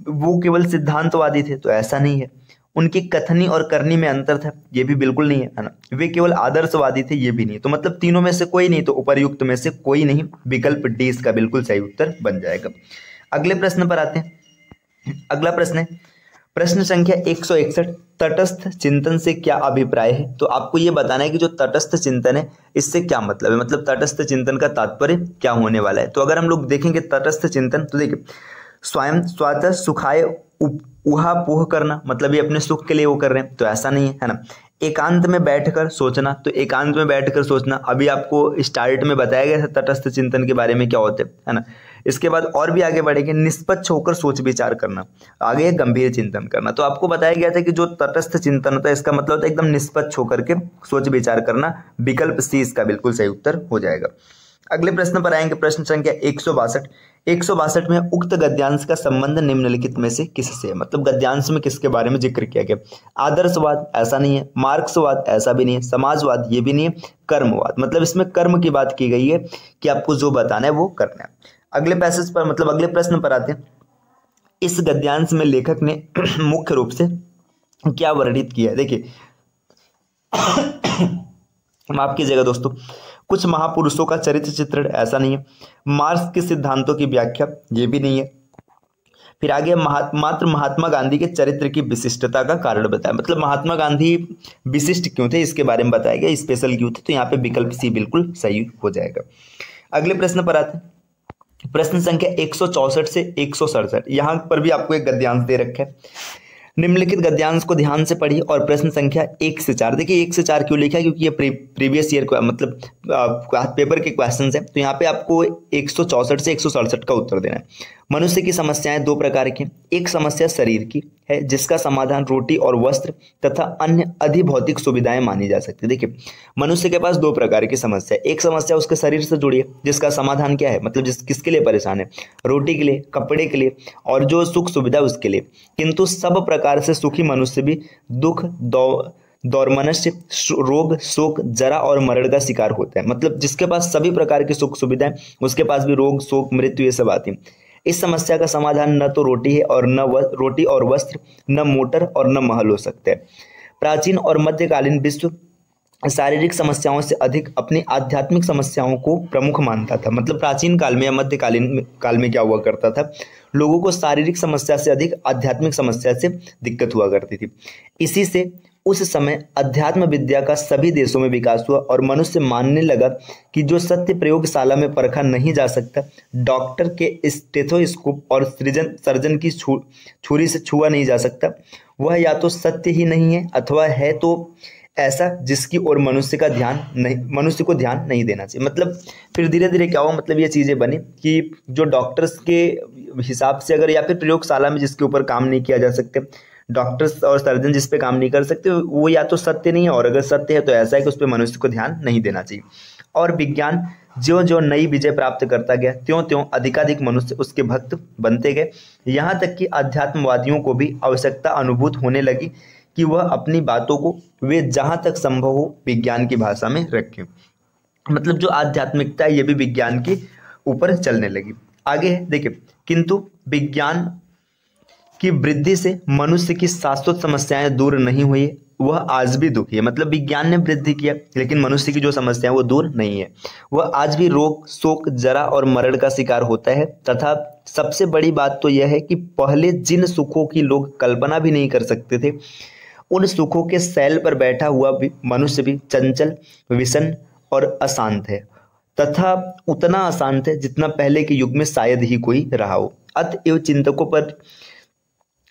B: वो केवल सिद्धांतवादी थे, तो ऐसा नहीं है। उनकी कथनी और करनी में अंतर था, ये भी बिल्कुल नहीं है ना। वे केवल आदर्शवादी थे, ये भी नहीं। तो मतलब तीनों में से कोई नहीं, तो उपर्युक्त में से कोई नहीं। विकल्प डी इसका बिल्कुल सही उत्तर बन जाएगा। अगले प्रश्न पर आते हैं। अगला प्रश्न है प्रश्न संख्या 161, तटस्थ चिंतन से क्या अभिप्राय है। तो आपको ये बताना है कि जो तटस्थ चिंतन है इससे क्या मतलब है, मतलब तटस्थ चिंतन का तात्पर्य क्या होने वाला है। तो अगर हम लोग देखेंगे तटस्थ चिंतन, तो देखिए, स्वयं स्वतः सुखाए उहा पोह करना, मतलब ये अपने सुख के लिए वो कर रहे हैं, तो ऐसा नहीं है ना। एकांत में बैठकर सोचना, तो एकांत में बैठकर सोचना अभी आपको स्टार्ट में बताया गया था तटस्थ चिंतन के बारे में क्या होते है ना। इसके बाद और भी आगे बढ़ेंगे, निष्पक्ष होकर सोच विचार करना, आगे गंभीर चिंतन करना। तो आपको बताया गया था कि जो तटस्थ चिंतन होता है इसका मतलब होता है एकदम निष्पक्ष होकर के सोच विचार करना। विकल्प सी इसका बिल्कुल सही उत्तर हो जाएगा। अगले प्रश्न पर आएंगे, प्रश्न संख्या 162। 162 में उक्त गद्यांश का संबंध निम्नलिखित में से किससे है। मतलब गद्यांश में किसके बारे में जिक्र किया गया। आदर्शवाद, ऐसा नहीं है। मार्क्सवाद, ऐसा भी नहीं है। समाजवाद, ये भी नहीं है। कर्मवाद, मतलब इसमें कर्म की बात की गई है कि आपको जो बताना है वो करना है। अगले पैसेज पर मतलब अगले प्रश्न पर आते हैं। इस गद्यांश में लेखक ने मुख्य रूप से क्या वर्णित किया है। देखिए, माफ कीजिएगा दोस्तों, कुछ महापुरुषों का चरित्र चित्रण, ऐसा नहीं है। मार्क्स के सिद्धांतों की व्याख्या, ये भी नहीं है। फिर आगे मात्र महात्मा गांधी के चरित्र की विशिष्टता का कारण बताया, मतलब महात्मा गांधी विशिष्ट क्यों थे इसके बारे में बताया गया, स्पेशल क्यों थे। तो यहाँ पे विकल्प सी बिल्कुल सही हो जाएगा। अगले प्रश्न पर आते हैं, प्रश्न संख्या 164 से 167। यहाँ पर भी आपको एक गद्यांश दे रखा है। निम्नलिखित गद्यांश को ध्यान से पढ़िए और प्रश्न संख्या 1 से 4। देखिए 1 से 4 क्यों लिखा है, क्योंकि ये प्रीवियस ईयर मतलब पेपर के क्वेश्चंस हैं। तो यहाँ पे आपको 164 से 167 का उत्तर देना है। मनुष्य की समस्याएं दो प्रकार की, एक समस्या शरीर की है जिसका समाधान रोटी और वस्त्र तथा अन्य अधिभौतिक सुविधाएं मानी जा सकती है। देखिए, मनुष्य के पास दो प्रकार की समस्या, एक समस्या उसके शरीर से जुड़ी है जिसका समाधान क्या है, मतलब किसके लिए परेशान है, रोटी के लिए, कपड़े के लिए और जो सुख सुविधा उसके लिए। किंतु सब प्रकार से सुखी मनुष्य भी दुख, दौर्मनस्य, रोग, शोक, जरा और मरण का शिकार होता है। मतलब जिसके पास सभी प्रकार की सुख सुविधाएं उसके पास भी रोग, शोक, मृत्यु, ये सब आती है। इस समस्या का समाधान न तो रोटी है और न रोटी और वस्त्र, न मोटर और न महल हो सकते हैं। प्राचीन और मध्यकालीन विश्व शारीरिक समस्याओं से अधिक अपनी आध्यात्मिक समस्याओं को प्रमुख मानता था। मतलब प्राचीन काल में या मध्यकालीन काल में क्या हुआ करता था, लोगों को शारीरिक समस्या से अधिक आध्यात्मिक समस्या से दिक्कत हुआ करती थी। इसी से उस समय अध्यात्म विद्या का सभी देशों में विकास हुआ और मनुष्य मानने लगा कि जो सत्य प्रयोगशाला में परखा नहीं जा सकता, डॉक्टर के स्टेथोस्कोप और सर्जन की छुरी से छुआ नहीं जा सकता, वह या तो सत्य ही नहीं है अथवा है तो ऐसा जिसकी ओर मनुष्य को ध्यान नहीं देना चाहिए। मतलब फिर धीरे धीरे क्या हुआ, मतलब ये चीज़ें बनी कि जो डॉक्टर्स के हिसाब से अगर, या फिर प्रयोगशाला में जिसके ऊपर काम नहीं किया जा सकते, डॉक्टर्स और सर्जन जिस पे काम नहीं कर सकते, वो या तो सत्य नहीं है, और अगर सत्य है तो ऐसा है कि उस पर मनुष्य को ध्यान नहीं देना चाहिए। और विज्ञान ज्यों ज्यों नई विजय प्राप्त करता गया त्यों त्यों अधिकाधिक मनुष्य उसके भक्त बनते गए, यहाँ तक कि अध्यात्मवादियों को भी आवश्यकता अनुभूत होने लगी कि वह अपनी बातों को वे जहाँ तक संभव हो विज्ञान की भाषा में रखें। मतलब जो आध्यात्मिकता है ये भी विज्ञान के ऊपर चलने लगी। आगे है देखिए, किंतु विज्ञान की वृद्धि से मनुष्य की शाश्वत समस्याएं दूर नहीं हुई, वह आज भी दुखी है। मतलब विज्ञान ने वृद्धि किया लेकिन मनुष्य की जो समस्या है वो दूर नहीं है, वह आज भी रोग, शोक, जरा और मरण का शिकार होता है। तथा सबसे बड़ी बात तो यह है कि पहले जिन सुखों की लोग कल्पना भी नहीं कर सकते थे, उन सुखों के सैल पर बैठा हुआ भी मनुष्य भी चंचल, विषण और अशांत है, तथा उतना अशांत है जितना पहले के युग में शायद ही कोई रहा हो। अतएव चिंतकों पर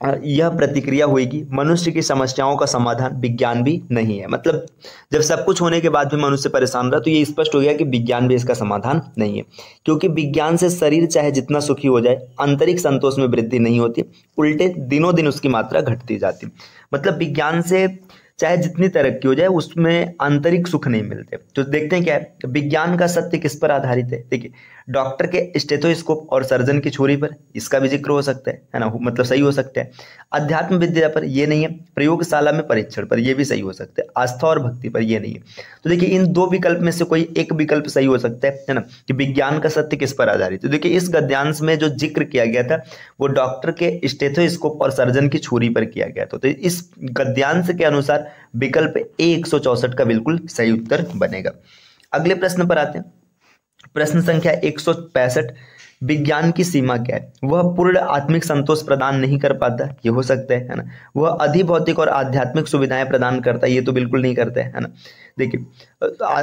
B: यह प्रतिक्रिया हुई कि मनुष्य की समस्याओं का समाधान विज्ञान भी नहीं है। मतलब जब सब कुछ होने के बाद भी मनुष्य परेशान रहा तो ये स्पष्ट हो गया कि विज्ञान भी इसका समाधान नहीं है, क्योंकि विज्ञान से शरीर चाहे जितना सुखी हो जाए आंतरिक संतोष में वृद्धि नहीं होती, उल्टे दिनों दिन उसकी मात्रा घटती जाती। मतलब विज्ञान से चाहे जितनी तरक्की हो जाए उसमें आंतरिक सुख नहीं मिलते। तो देखते हैं क्या है, विज्ञान का सत्य किस पर आधारित है। देखिए, डॉक्टर के स्टेथोस्कोप और सर्जन की छुरी पर, इसका भी जिक्र हो सकता है ना, मतलब सही हो सकता है। अध्यात्म विद्या पर ये नहीं है, प्रयोगशाला में परीक्षण पर ये भी सही हो सकता है, आस्था और भक्ति पर ये नहीं है। तो देखिए इन दो विकल्प में से कोई एक विकल्प सही हो सकता है ना, कि विज्ञान का सत्य किस पर आधारित है। तो देखिए इस गद्यांश में जो जिक्र किया गया था वो डॉक्टर के स्टेथोस्कोप और सर्जन की छुरी पर किया गया था। तो इस गद्यांश के अनुसार विकल्प ए 164 का बिल्कुल सही उत्तर बनेगा। अगले प्रश्न पर आते हैं, प्रश्न संख्या 165, विज्ञान की सीमा क्या है। वह पूर्ण आत्मिक संतोष प्रदान नहीं कर पाता, ये हो सकता है ना। वह अधिभौतिक और आध्यात्मिक सुविधाएं प्रदान करता है, ये तो बिल्कुल नहीं करता है ना। देखिए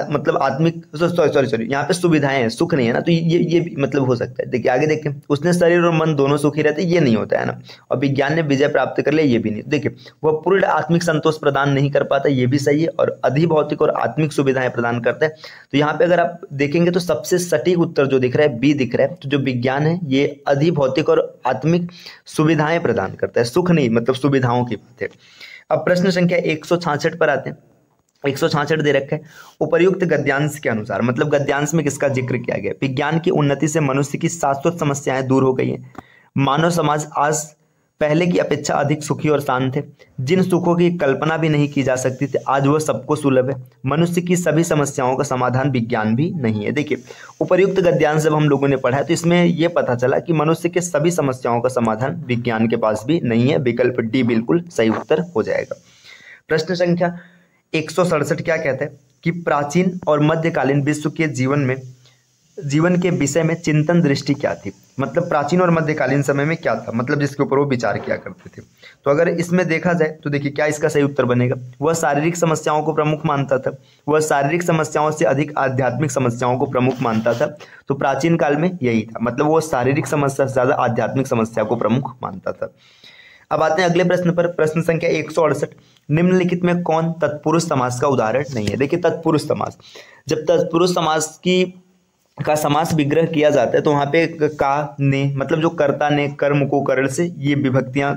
B: मतलब आत्मिक सॉरी यहाँ पे सुविधाएं हैं, सुख नहीं है ना, तो ये मतलब हो सकता है। देखिए आगे देखें, उसने शरीर और मन दोनों सुखी रहते, ये नहीं होता है ना। और विज्ञान ने विजय प्राप्त कर लिया, ये भी नहीं। देखिए वह पूर्ण आत्मिक संतोष प्रदान नहीं कर पाता, ये भी सही है, और अधिभौतिक और आत्मिक सुविधाएं प्रदान करता है। तो यहाँ पे अगर आप देखेंगे तो सबसे सटीक उत्तर जो दिख रहा है बी दिख रहा है। तो जो विज्ञान है ये अधिभौतिक और आत्मिक सुविधाएं प्रदान करता है, सुख नहीं, मतलब सुविधाओं की बात है। अब प्रश्न संख्या 166 पर आते हैं। 166 दे रखे, उपर्युक्त गद्यांश के अनुसार, मतलब गद्यांश में किसका जिक्र किया गया। विज्ञान की उन्नति से मनुष्य की शाश्वत समस्याएं दूर हो गई हैं, मानव समाज आज पहले की अपेक्षा अधिक सुखी और शांत है, जिन सुखों की कल्पना भी नहीं की जा सकती थी आज वह सबको सुलभ है, मनुष्य की सभी समस्याओं का समाधान विज्ञान भी नहीं है। देखिए उपर्युक्त गद्यांश जब हम लोगों ने पढ़ा है तो इसमें यह पता चला कि मनुष्य के सभी समस्याओं का समाधान विज्ञान के पास भी नहीं है, विकल्प डी बिल्कुल सही उत्तर हो जाएगा। प्रश्न संख्या 167 क्या कहता है कि प्राचीन और मध्यकालीन विश्व के जीवन के विषय में चिंतन दृष्टि क्या थी। मतलब प्राचीन और मध्यकालीन समय में क्या था, मतलब जिसके ऊपर वो विचार किया करते थे। तो अगर इसमें देखा जाए तो देखिए क्या इसका सही उत्तर बनेगा। वह शारीरिक समस्याओं को प्रमुख मानता था, वह शारीरिक समस्याओं से अधिक आध्यात्मिक समस्याओं को प्रमुख मानता था। तो प्राचीन काल में यही था, मतलब वो शारीरिक समस्या से ज्यादा आध्यात्मिक समस्या को प्रमुख मानता था। अब आते हैं अगले प्रश्न पर, प्रश्न संख्या 168, निम्नलिखित में कौन तत्पुरुष समास का उदाहरण नहीं है। देखिए तत्पुरुष समास, जब तत्पुरुष समास का समास विग्रह किया जाता है तो वहाँ पे का, ने, मतलब जो कर्ता ने कर्म को करण से ये विभक्तियां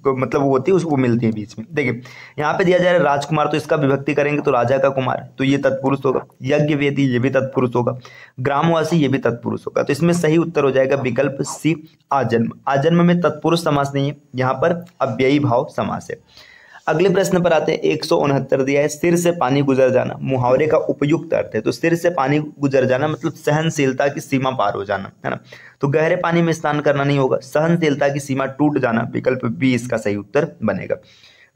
B: मतलब वो होती है उसको मिलती है बीच में। देखिए यहाँ पे दिया जा रहा है राजकुमार, तो इसका विभक्ति करेंगे तो राजा का कुमार, तो ये तत्पुरुष होगा। यज्ञ वेदी ये भी तत्पुरुष होगा, ग्रामवासी ये भी तत्पुरुष होगा। तो इसमें सही उत्तर हो जाएगा विकल्प सी आजन्म। आजन्म में तत्पुरुष समास नहीं है, यहाँ पर अव्ययी भाव समास है। अगले प्रश्न पर आते हैं, 169 दिया है, सिर से पानी गुजर जाना मुहावरे का उपयुक्त अर्थ है। तो सिर से पानी गुजर जाना मतलब सहनशीलता की सीमा पार हो जाना, है ना। तो गहरे पानी में स्नान करना नहीं होगा, सहनशीलता की सीमा टूट जाना, विकल्प बी इसका सही उत्तर बनेगा।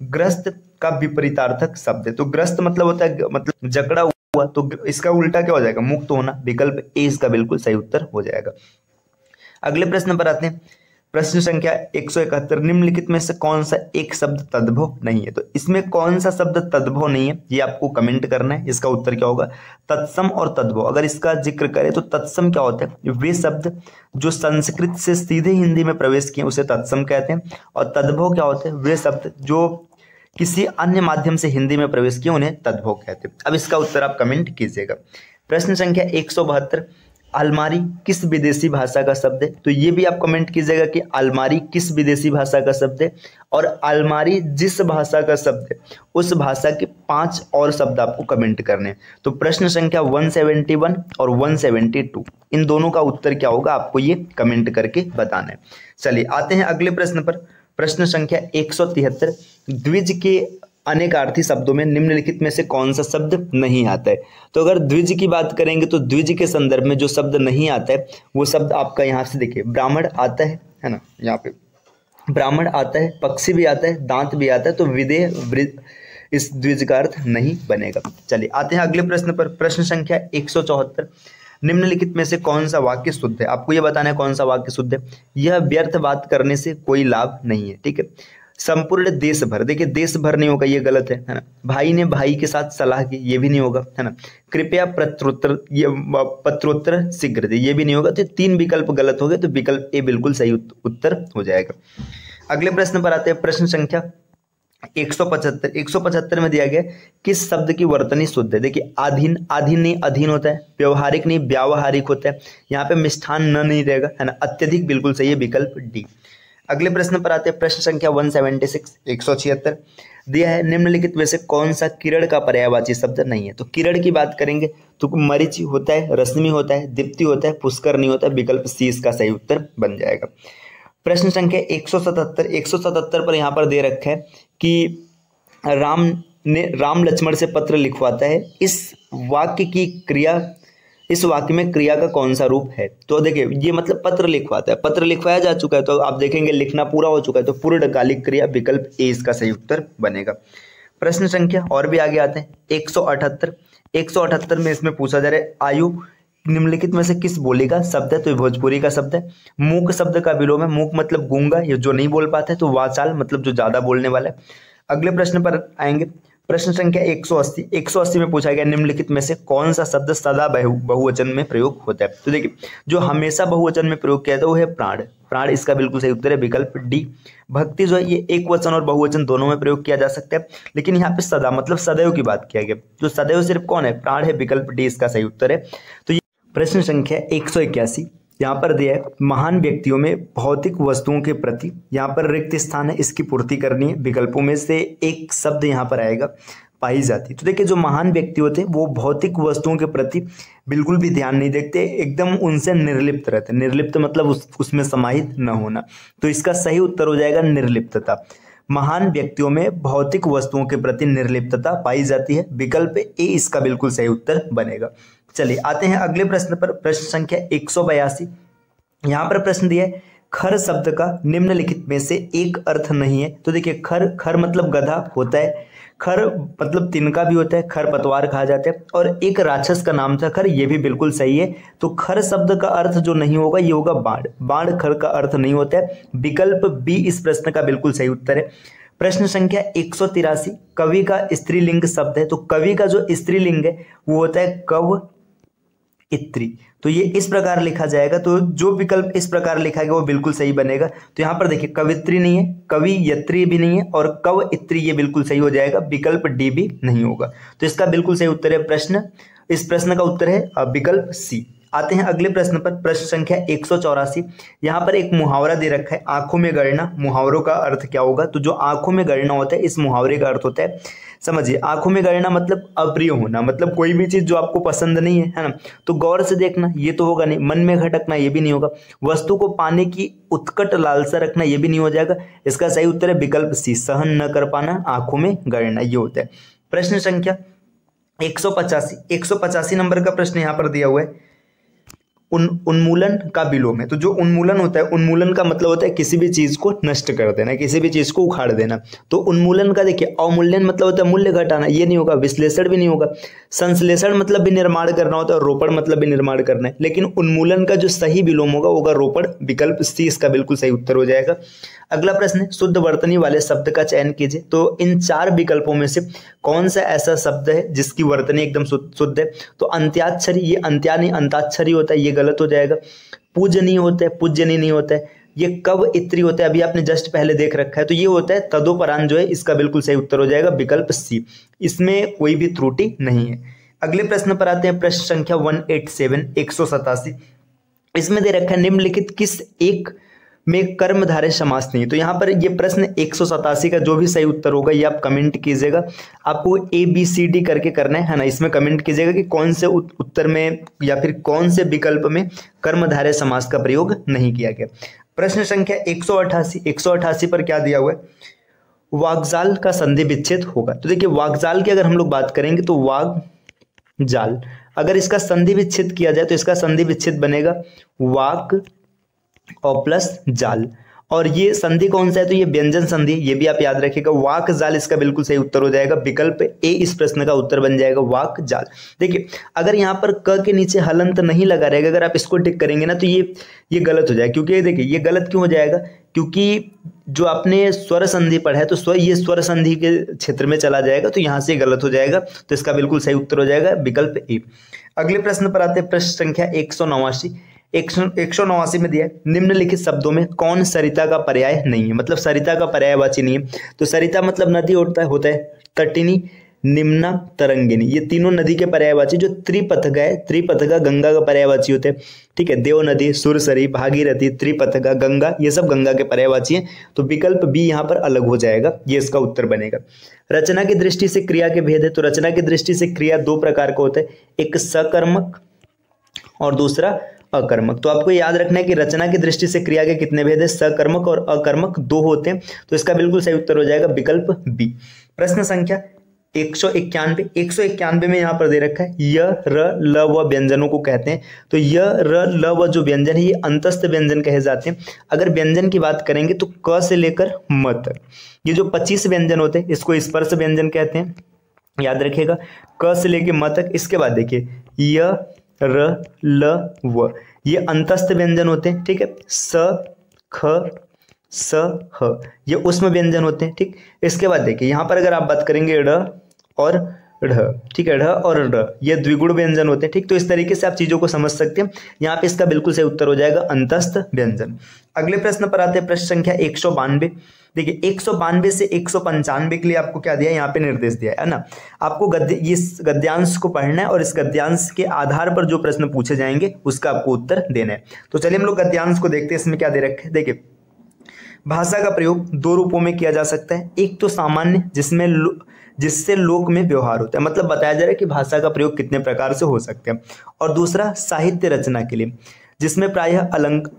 B: ग्रस्त का विपरीतार्थक शब्द है, तो ग्रस्त मतलब होता है मतलब जकड़ा हुआ, तो इसका उल्टा क्या हो जाएगा, मुक्त होना, विकल्प ए इसका बिल्कुल सही उत्तर हो जाएगा। अगले प्रश्न पर आते हैं, प्रश्न संख्या 171, निम्नलिखित में से कौन सा एक शब्द तद्भव नहीं है? तो इसमें कौन सा शब्द तद्भव नहीं है ये आपको कमेंट करना है। इसका उत्तर क्या होगा? तत्सम और तद्भव। अगर इसका जिक्र करें तो तत्सम क्या होता है? वे शब्द जो संस्कृत से सीधे हिंदी में प्रवेश किए उसे तत्सम कहते हैं। और तद्भव क्या होते हैं? वे शब्द जो किसी अन्य माध्यम से हिंदी में प्रवेश किए उन्हें तद्भव कहते हैं। अब इसका उत्तर आप कमेंट कीजिएगा। प्रश्न संख्या 172, अलमारी किस विदेशी भाषा का शब्द है? तो ये भी आप कमेंट कीजिएगा कि अलमारी किस विदेशी भाषा का शब्द है। और अलमारी जिस भाषा का शब्द है उस भाषा के 5 और शब्द आपको कमेंट करने हैं। तो प्रश्न संख्या 171 और 172 इन दोनों का उत्तर क्या होगा आपको ये कमेंट करके बताना है। चलिए आते हैं अगले प्रश्न पर। प्रश्न संख्या 173, द्विज के अनेकार्थी शब्दों में निम्नलिखित में से कौन सा शब्द नहीं आता है? तो अगर द्विज की बात करेंगे तो द्विज के संदर्भ में जो शब्द नहीं आता है वो शब्द आपका यहाँ से देखिए, ब्राह्मण आता है ना, यहाँ पे ब्राह्मण आता है, पक्षी भी आता है, दांत भी आता है, तो विदेह इस द्विज का अर्थ नहीं बनेगा। चलिए आते हैं अगले प्रश्न पर। प्रश्न संख्या 174, निम्नलिखित में से कौन सा वाक्य शुद्ध है? आपको यह बताना है कौन सा वाक्य शुद्ध है। यह व्यर्थ बात करने से कोई लाभ नहीं है, ठीक है। संपूर्ण देश भर, देखिए देश भर नहीं होगा, ये गलत है ना। भाई ने भाई के साथ सलाह की, ये भी नहीं होगा, है ना। कृपया पत्रोत्तर शीघ्र दे, ये भी नहीं होगा। तो 3 विकल्प गलत हो गए, तो विकल्प ए बिल्कुल सही उत्तर हो जाएगा। अगले प्रश्न पर आते हैं। प्रश्न संख्या 175 में दिया गया किस शब्द की वर्तनी शुद्ध है? देखिए आधीन नहीं अधीन होता है, व्यवहारिक नहीं व्यावहारिक होता है, यहाँ पे मिष्ठान न नहीं रहेगा, है ना। अत्यधिक बिल्कुल सही है, विकल्प डी। अगले प्रश्न पर आते हैं। प्रश्न संख्या 176 दिया है, निम्नलिखित में से कौन सा किरण का पर्यायवाची शब्द नहीं है? तो किरण की बात करेंगे तो मरीचि होता है, रश्मि होता है, दीप्ति होता है, पुष्कर नहीं होता है, विकल्प सी इसका सही उत्तर बन जाएगा। प्रश्न संख्या 177 पर यहाँ पर दे रखा है कि राम लक्ष्मण से पत्र लिखवाता है, इस वाक्य में क्रिया का कौन सा रूप है? तो देखिए ये मतलब पत्र लिखवाता है, पत्र लिखवाया जा चुका है, तो आप देखेंगे लिखना पूरा हो चुका है, तो पूर्णकालिक क्रिया, विकल्प ए इसका सही उत्तर बनेगा। प्रश्न संख्या और भी आगे आते हैं। 178 में इसमें पूछा जा रहा है, आयु निम्नलिखित में से किस बोली का शब्द है? तो भोजपुरी का शब्द है। मूक शब्द का विलोम है, मूक मतलब गूंगा, ये जो नहीं बोल पाता है, तो वाचाल मतलब जो ज्यादा बोलने वाला है। अगले प्रश्न पर आएंगे। प्रश्न संख्या 180 में पूछा गया, निम्नलिखित में से कौन सा शब्द सदा बहुवचन में प्रयोग होता है? तो देखिए जो हमेशा बहुवचन में प्रयोग किया जाता है वो है प्राण इसका बिल्कुल सही उत्तर है, विकल्प डी। भक्ति जो है ये एक वचन और बहुवचन दोनों में प्रयोग किया जा सकता है, लेकिन यहाँ पे सदा मतलब सदैव की बात किया गया, जो सदैव सिर्फ कौन है? प्राण है, विकल्प डी इसका सही उत्तर है। तो ये प्रश्न संख्या 181 यहाँ पर दिया है, महान व्यक्तियों में भौतिक वस्तुओं के प्रति, यहाँ पर रिक्त स्थान है, इसकी पूर्ति करनी है, विकल्पों में से एक शब्द यहाँ पर आएगा, पाई जाती। तो देखिए जो महान व्यक्ति होते हैं वो भौतिक वस्तुओं के प्रति बिल्कुल भी ध्यान नहीं देखते, एकदम उनसे निर्लिप्त रहते। निर्लिप्त मतलब उसमें समाहित न होना, तो इसका सही उत्तर हो जाएगा निर्लिप्तता। महान व्यक्तियों में भौतिक वस्तुओं के प्रति निर्लिप्तता पाई जाती है, विकल्प ए इसका बिल्कुल सही उत्तर बनेगा। चलिए आते हैं अगले प्रश्न पर। प्रश्न संख्या 182 यहाँ पर प्रश्न दिया है, खर शब्द का निम्नलिखित में से एक अर्थ नहीं है। तो देखिए खर मतलब गधा होता है, खर मतलब तिनका भी होता है, खर पतवार कहा जाता है, और एक राक्षस का नाम था खर, ये भी बिल्कुल सही है। तो खर शब्द का अर्थ जो नहीं होगा ये होगा बाण खर का अर्थ नहीं होता है, विकल्प बी इस प्रश्न का बिल्कुल सही उत्तर है। प्रश्न संख्या 183 कवि का स्त्रीलिंग शब्द है। तो कवि का जो स्त्रीलिंग है वो होता है कव इत्री, तो ये इस प्रकार लिखा जाएगा, तो जो विकल्प इस प्रकार लिखा गया वो बिल्कुल सही बनेगा। तो यहाँ पर देखिए कवित्री नहीं है, कवियत्री भी नहीं है, और कव इत्री ये बिल्कुल सही हो जाएगा, विकल्प डी भी नहीं होगा। तो इसका बिल्कुल सही उत्तर है इस प्रश्न का उत्तर है विकल्प सी। आते हैं अगले प्रश्न पर। प्रश्न संख्या 184 यहाँ पर एक मुहावरा दे रखा है, आंखों में गड़ना। मुहावरों का अर्थ क्या होगा? तो जो आंखों में गड़ना होता है इस मुहावरे का अर्थ होता है, समझिए आंखों में गड़ना मतलब अप्रिय होना, मतलब कोई भी चीज जो आपको पसंद नहीं है ना, तो गौर से देखना ये तो होगा नहीं, मन में खटकना ये भी नहीं होगा, वस्तु को पाने की उत्कट लालसा रखना ये भी नहीं हो जाएगा। इसका सही उत्तर है विकल्प सी, सहन न कर पाना, आंखों में गड़ना ये होता है। प्रश्न संख्या 185 नंबर का प्रश्न यहाँ पर दिया हुआ है, उन्मूलन का विलोम है। तो जो उन्मूलन होता है, उन्मूलन का मतलब होता है किसी भी चीज को नष्ट कर देना, किसी भी चीज को उखाड़ देना। तो उन्मूलन का देखिए, अवमूल्यन मतलब होता है मूल्य घटाना, ये नहीं होगा। विश्लेषण भी नहीं होगा। संश्लेषण मतलब भी निर्माण करना होता है, और रोपण मतलब भी निर्माण करना है। लेकिन उन्मूलन का जो सही विलोम होगा वो होगा रोपण। विकल्प सी इसका बिल्कुल सही उत्तर हो जाएगा। अगला प्रश्न है, शुद्ध वर्तनी वाले शब्द का चयन कीजिए। तो इन 4 विकल्पों में से कौन सा ऐसा शब्द है जिसकी वर्तनी एकदम शुद्ध है? तो अंत्याक्षरी, ये अंत्या नहीं अंताक्षरी होता है, ये गलत हो जाएगा। पूजनीय होता है, पूजनीय नहीं होता है। ये कब इत्री होता है, अभी आपने जस्ट पहले देख रखा है, तो ये होता है तदोपरांत जो है, इसका बिल्कुल सही उत्तर हो जाएगा विकल्प सी, इसमें कोई भी त्रुटि नहीं है। अगले प्रश्न पर आते हैं, प्रश्न संख्या 187 187। इसमें दे रखा है निम्नलिखित किस एक में कर्मधारय समास नहीं। तो यहाँ पर ये प्रश्न 187 का जो भी सही उत्तर होगा ये आप कमेंट कीजिएगा। आपको ABCD करके करना है ना, इसमें कमेंट कीजिएगा कि कौन से उत्तर में या फिर कौन से विकल्प में कर्मधारय समास का प्रयोग नहीं किया गया। प्रश्न संख्या 188 पर क्या दिया हुआ है? वाग्जाल का संधि विच्छेद होगा। तो देखिए, वाग्जाल की अगर हम लोग बात करेंगे तो वाग्जाल, अगर इसका संधि विच्छेद किया जाए तो इसका संधि विच्छेद बनेगा वाक और प्लस जाल। और ये संधि कौन सा है? तो ये व्यंजन संधि, ये भी आप याद रखिएगा। वाक जाल इसका बिल्कुल सही उत्तर हो जाएगा। विकल्प ए इस प्रश्न का उत्तर बन जाएगा, वाक जाल। देखिए, अगर यहाँ पर क के नीचे हलंत नहीं लगा रहेगा, अगर आप इसको टिक करेंगे ना, तो ये गलत हो जाएगा। क्योंकि देखिए, ये गलत क्यों हो जाएगा? क्योंकि जो आपने स्वर संधि पढ़ा है तो ये स्वर संधि के क्षेत्र में चला जाएगा, तो यहाँ से गलत हो जाएगा। तो इसका बिल्कुल सही उत्तर हो जाएगा विकल्प ए। अगले प्रश्न पर आते हैं, प्रश्न संख्या 189 में दिया है, निम्नलिखित शब्दों में कौन सरिता का पर्याय नहीं है? मतलब सरिता का पर्यायवाची नहीं है। तो सरिता मतलब नदी होता है तटिनी, निम्ना, तरंगिनी, ये तीनों नदी के पर्यायवाची। जो त्रिपथगा है, त्रिपथगा गंगा का पर्यायवाची होते हैं, ठीक है। देव नदी, सुरसरी, भागीरथी, त्रिपथगा, गंगा, ये सब गंगा के पर्यायवाची हैं। तो विकल्प बी यहाँ पर अलग हो जाएगा, ये इसका उत्तर बनेगा। रचना की दृष्टि से क्रिया के भेद है। तो रचना की दृष्टि से क्रिया 2 प्रकार का होता है, एक सकर्मक और दूसरा अकर्मक। तो आपको याद रखना है कि रचना की दृष्टि से क्रिया के कितने भेद है? सकर्मक और अकर्मक 2 होते हैं। तो इसका बिल्कुल सही उत्तर हो जाएगा विकल्प बी। प्रश्न संख्या 191 में यहाँ पर दे रखा है, य, र, ल, व व्यंजनों को कहते हैं। तो य, र, ल, व जो व्यंजन है ये अंतस्थ व्यंजन कहे जाते हैं। अगर व्यंजन की बात करेंगे तो क से लेकर म तक ये जो 25 व्यंजन होते हैं इसको स्पर्श व्यंजन कहते हैं, याद रखिएगा, क से लेकर म तक। इसके बाद देखिए, य, र, ल, व ये अंतस्थ व्यंजन होते हैं, ठीक है। स, ख, स, ह ये उष्म व्यंजन होते हैं, ठीक। इसके बाद देखिए, यहाँ पर अगर आप बात करेंगे ड़ और ढ़, ठीक है, ढ़ और ढ़ ये द्विगुण व्यंजन होते हैं, ठीक। तो इस तरीके से आप चीजों को समझ सकते हैं। यहाँ पे इसका बिल्कुल सही उत्तर हो जाएगा अंतस्थ व्यंजन। अगले प्रश्न पर आते हैं, प्रश्न संख्या 192। देखिए, 192 से 195 के लिए आपको क्या दिया है? यहाँ पे निर्देश दिया है ना। आपको इस गद्यांश को पढ़ना है और इस गद्यांश के आधार पर जो प्रश्न पूछे जाएंगे उसका आपको उत्तर देना है। तो चलिए हम लोग गद्यांश को देखते हैं, इसमें क्या दे रखे हैं। देखिए, भाषा का प्रयोग 2 रूपों में किया जा सकता है। एक तो सामान्य, जिससे लोक में व्यवहार होता है, मतलब बताया जा रहा है कि भाषा का प्रयोग कितने प्रकार से हो सकते हैं। और दूसरा साहित्य रचना के लिए, जिसमें प्रायः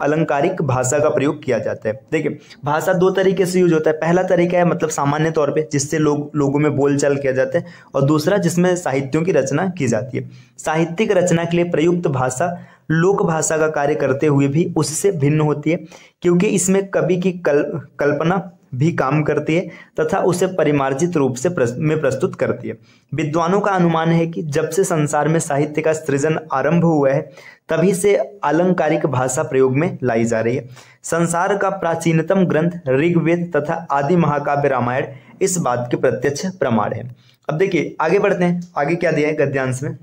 B: अलंकारिक भाषा का प्रयोग किया जाता है। देखिए, भाषा 2 तरीके से यूज होता है। पहला तरीका है मतलब सामान्य तौर पे, जिससे लोगों में बोलचाल किया जाता है, और दूसरा जिसमें साहित्यों की रचना की जाती है। साहित्यिक रचना के लिए प्रयुक्त भाषा लोक भाषा का कार्य करते हुए भी उससे भिन्न होती है, क्योंकि इसमें कवि की कल्पना भी काम करती है तथा उसे परिमार्जित रूप से प्रस्तुत करती है। विद्वानों का अनुमान है कि जब से संसार में साहित्य का सृजन आरंभ हुआ है तभी से अलंकारिक भाषा प्रयोग में लाई जा रही है। संसार का प्राचीनतम ग्रंथ ऋग्वेद तथा आदि महाकाव्य रामायण इस बात के प्रत्यक्ष प्रमाण है। अब देखिए, आगे बढ़ते हैं। आगे क्या दिया है गद्यांश में?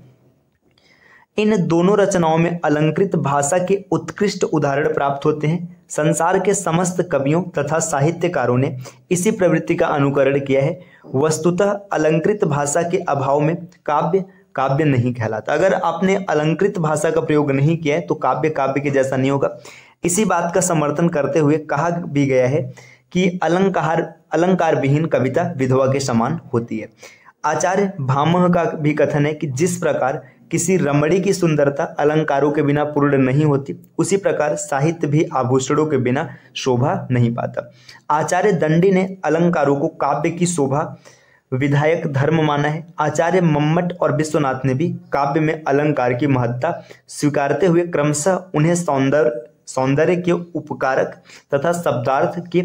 B: इन दोनों रचनाओं में अलंकृत भाषा के उत्कृष्ट उदाहरण प्राप्त होते हैं। संसार के समस्त कवियों तथा साहित्यकारों ने इसी प्रवृत्ति का अनुकरण किया है। वस्तुतः अलंकृत भाषा के अभाव में काव्य नहीं कहलाता। अगर आपने अलंकृत भाषा का प्रयोग नहीं किया है तो काव्य के जैसा नहीं होगा। इसी बात का समर्थन करते हुए कहा भी गया है कि अलंकार विहीन कविता विधवा के समान होती है। आचार्य भामह का भी कथन है कि जिस प्रकार किसी रमणी की सुंदरता अलंकारों के बिना पूर्ण नहीं होती, उसी प्रकार साहित्य भी आभूषणों के बिना शोभा नहीं पाता। आचार्य दंडी ने अलंकारों को काव्य की शोभा विधायक धर्म माना है। आचार्य मम्मट और विश्वनाथ ने भी काव्य में अलंकार की महत्ता स्वीकारते हुए क्रमशः उन्हें सौंदर्य के उपकारक तथा शब्दार्थ के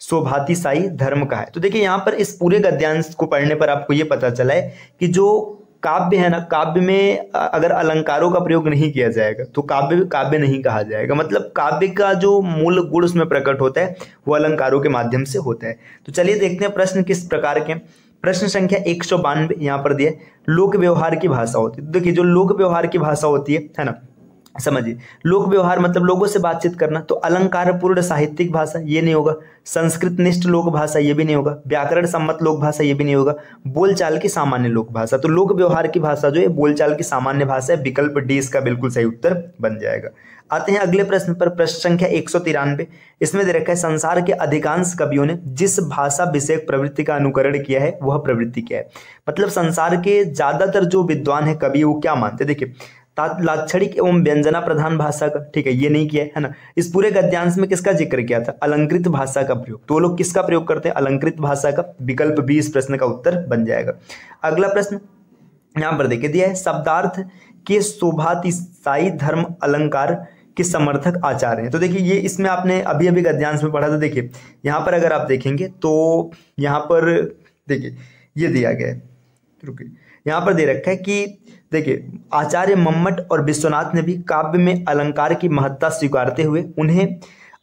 B: शोभातिशायी धर्म कहा है। तो देखिए यहाँ पर इस पूरे गद्यांश को पढ़ने पर आपको ये पता चला है कि जो काव्य है ना, काव्य में अगर अलंकारों का प्रयोग नहीं किया जाएगा तो काव्य काव्य नहीं कहा जाएगा। मतलब काव्य का जो मूल गुण उसमें प्रकट होता है वो अलंकारों के माध्यम से होता है। तो चलिए देखते हैं प्रश्न किस प्रकार के। प्रश्न संख्या 192 यहाँ पर दिया है, लोक व्यवहार की भाषा होती है। देखिए जो लोक व्यवहार की भाषा होती है ना, समझिए लोक व्यवहार मतलब लोगों से बातचीत करना, तो अलंकार पूर्ण साहित्यिक भाषा ये नहीं होगा, संस्कृत निष्ठ लोक भाषा ये भी नहीं होगा, व्याकरण सम्मत लोक भाषा ये भी नहीं होगा, बोलचाल की सामान्य लोक भाषा। तो लोक व्यवहार की भाषा जो है बोलचाल की सामान्य भाषा है। विकल्प डी इसका बिल्कुल सही उत्तर बन जाएगा। आते हैं अगले प्रश्न पर। प्रश्न संख्या 193, इसमें दे रखा है संसार के अधिकांश कवियों ने जिस भाषा विषयक प्रवृत्ति का अनुकरण किया है वह प्रवृत्ति क्या है। मतलब संसार के ज्यादातर जो विद्वान है कवि वो क्या मानते हैं। देखिए लाक्षणिक एवं व्यंजना प्रधान भाषा का, ठीक है, ये नहीं किया है ना। इस पूरे गद्यांश में किसका जिक्र किया था, अलंकृत भाषा का प्रयोग। तो लोग किसका प्रयोग करते हैं, अलंकृत भाषा का। विकल्प बी इस प्रश्न का उत्तर बन जाएगा। अगला प्रश्न यहाँ पर देखिए दिया है, शब्दार्थ के शोभातिशायी धर्म अलंकार के समर्थक आचार्य हैं। तो देखिए ये इसमें आपने अभी अभी गद्यांश में पढ़ा था। देखिए यहाँ पर अगर आप देखेंगे तो यहाँ पर देखिए ये दिया गया है, रुकिए यहाँ पर दे रखा है कि देखिए आचार्य मम्मट और विश्वनाथ ने भी काव्य में अलंकार की महत्ता स्वीकारते हुए उन्हें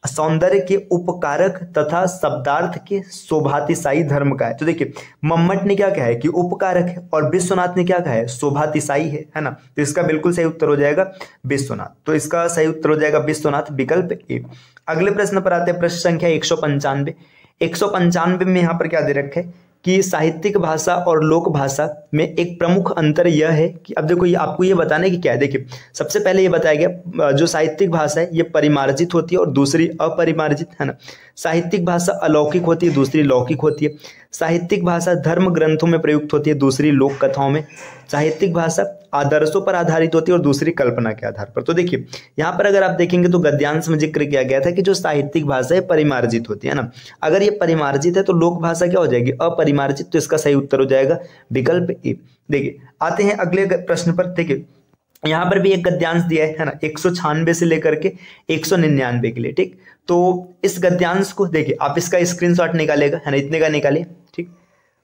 B: सौंदर्य के उपकारक तथा शब्दार्थ के शोभातिशायी धर्म का है। तो देखिए मम्मट ने क्या कहा है कि उपकारक है और विश्वनाथ ने क्या कहा है शोभातिशायी है ना। तो इसका बिल्कुल सही उत्तर हो जाएगा विश्वनाथ। तो इसका सही उत्तर हो जाएगा विश्वनाथ, विकल्प ए। अगले प्रश्न पर आते हैं। प्रश्न संख्या 195। 195 में यहाँ पर क्या दे रखा है कि साहित्यिक भाषा और लोक भाषा में एक प्रमुख अंतर यह है कि अब देखो ये आपको ये बताने की क्या है। देखिए सबसे पहले ये बताया गया जो साहित्यिक भाषा है ये परिमार्जित होती है और दूसरी अपरिमार्जित, है ना। साहित्यिक भाषा अलौकिक होती है, दूसरी लौकिक होती है। साहित्यिक भाषा धर्म ग्रंथों में प्रयुक्त होती है, दूसरी लोक कथाओं में। साहित्यिक भाषा आदर्शों पर आधारित होती है और दूसरी कल्पना के आधार पर। तो देखिए यहाँ पर अगर आप देखेंगे तो गद्यांश में जिक्र किया गया था कि जो साहित्यिक भाषा है परिमार्जित होती है ना। अगर ये परिमार्जित है तो लोक भाषा क्या हो जाएगी, अपरिमार्जित। तो इसका सही उत्तर हो जाएगा विकल्प ए। देखिए आते हैं अगले प्रश्न पर। देखिए यहाँ पर भी एक गद्यांश दिया है ना, 196 से लेकर के 199 के लिए, ठीक। तो इस गद्यांश को देखिए आप इसका स्क्रीनशॉट निकालेगा, है ना, इतने का निकालिए, ठीक।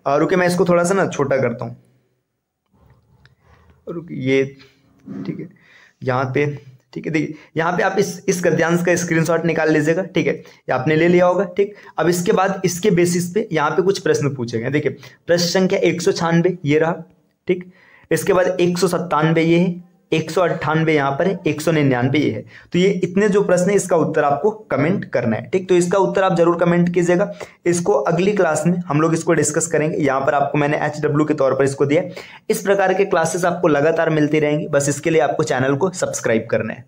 B: और रुके मैं इसको थोड़ा सा ना छोटा करता हूँ, ये ठीक है यहाँ पे, ठीक है। देखिए यहाँ पे आप इस गद्यांश का स्क्रीनशॉट निकाल लीजिएगा, ठीक है, ये आपने ले लिया होगा, ठीक। अब इसके बाद इसके बेसिस पे यहाँ पे कुछ प्रश्न पूछे गए। देखिए प्रश्न संख्या 196 ये रहा, ठीक। इसके बाद 197 ये है, 198 यहाँ पर है, 199 ये है। तो ये इतने जो प्रश्न है इसका उत्तर आपको कमेंट करना है, ठीक। तो इसका उत्तर आप जरूर कमेंट कीजिएगा। इसको अगली क्लास में हम लोग इसको डिस्कस करेंगे। यहाँ पर आपको मैंने HW के तौर पर इसको दिया। इस प्रकार के क्लासेस आपको लगातार मिलती रहेंगी, बस इसके लिए आपको चैनल को सब्सक्राइब करना है।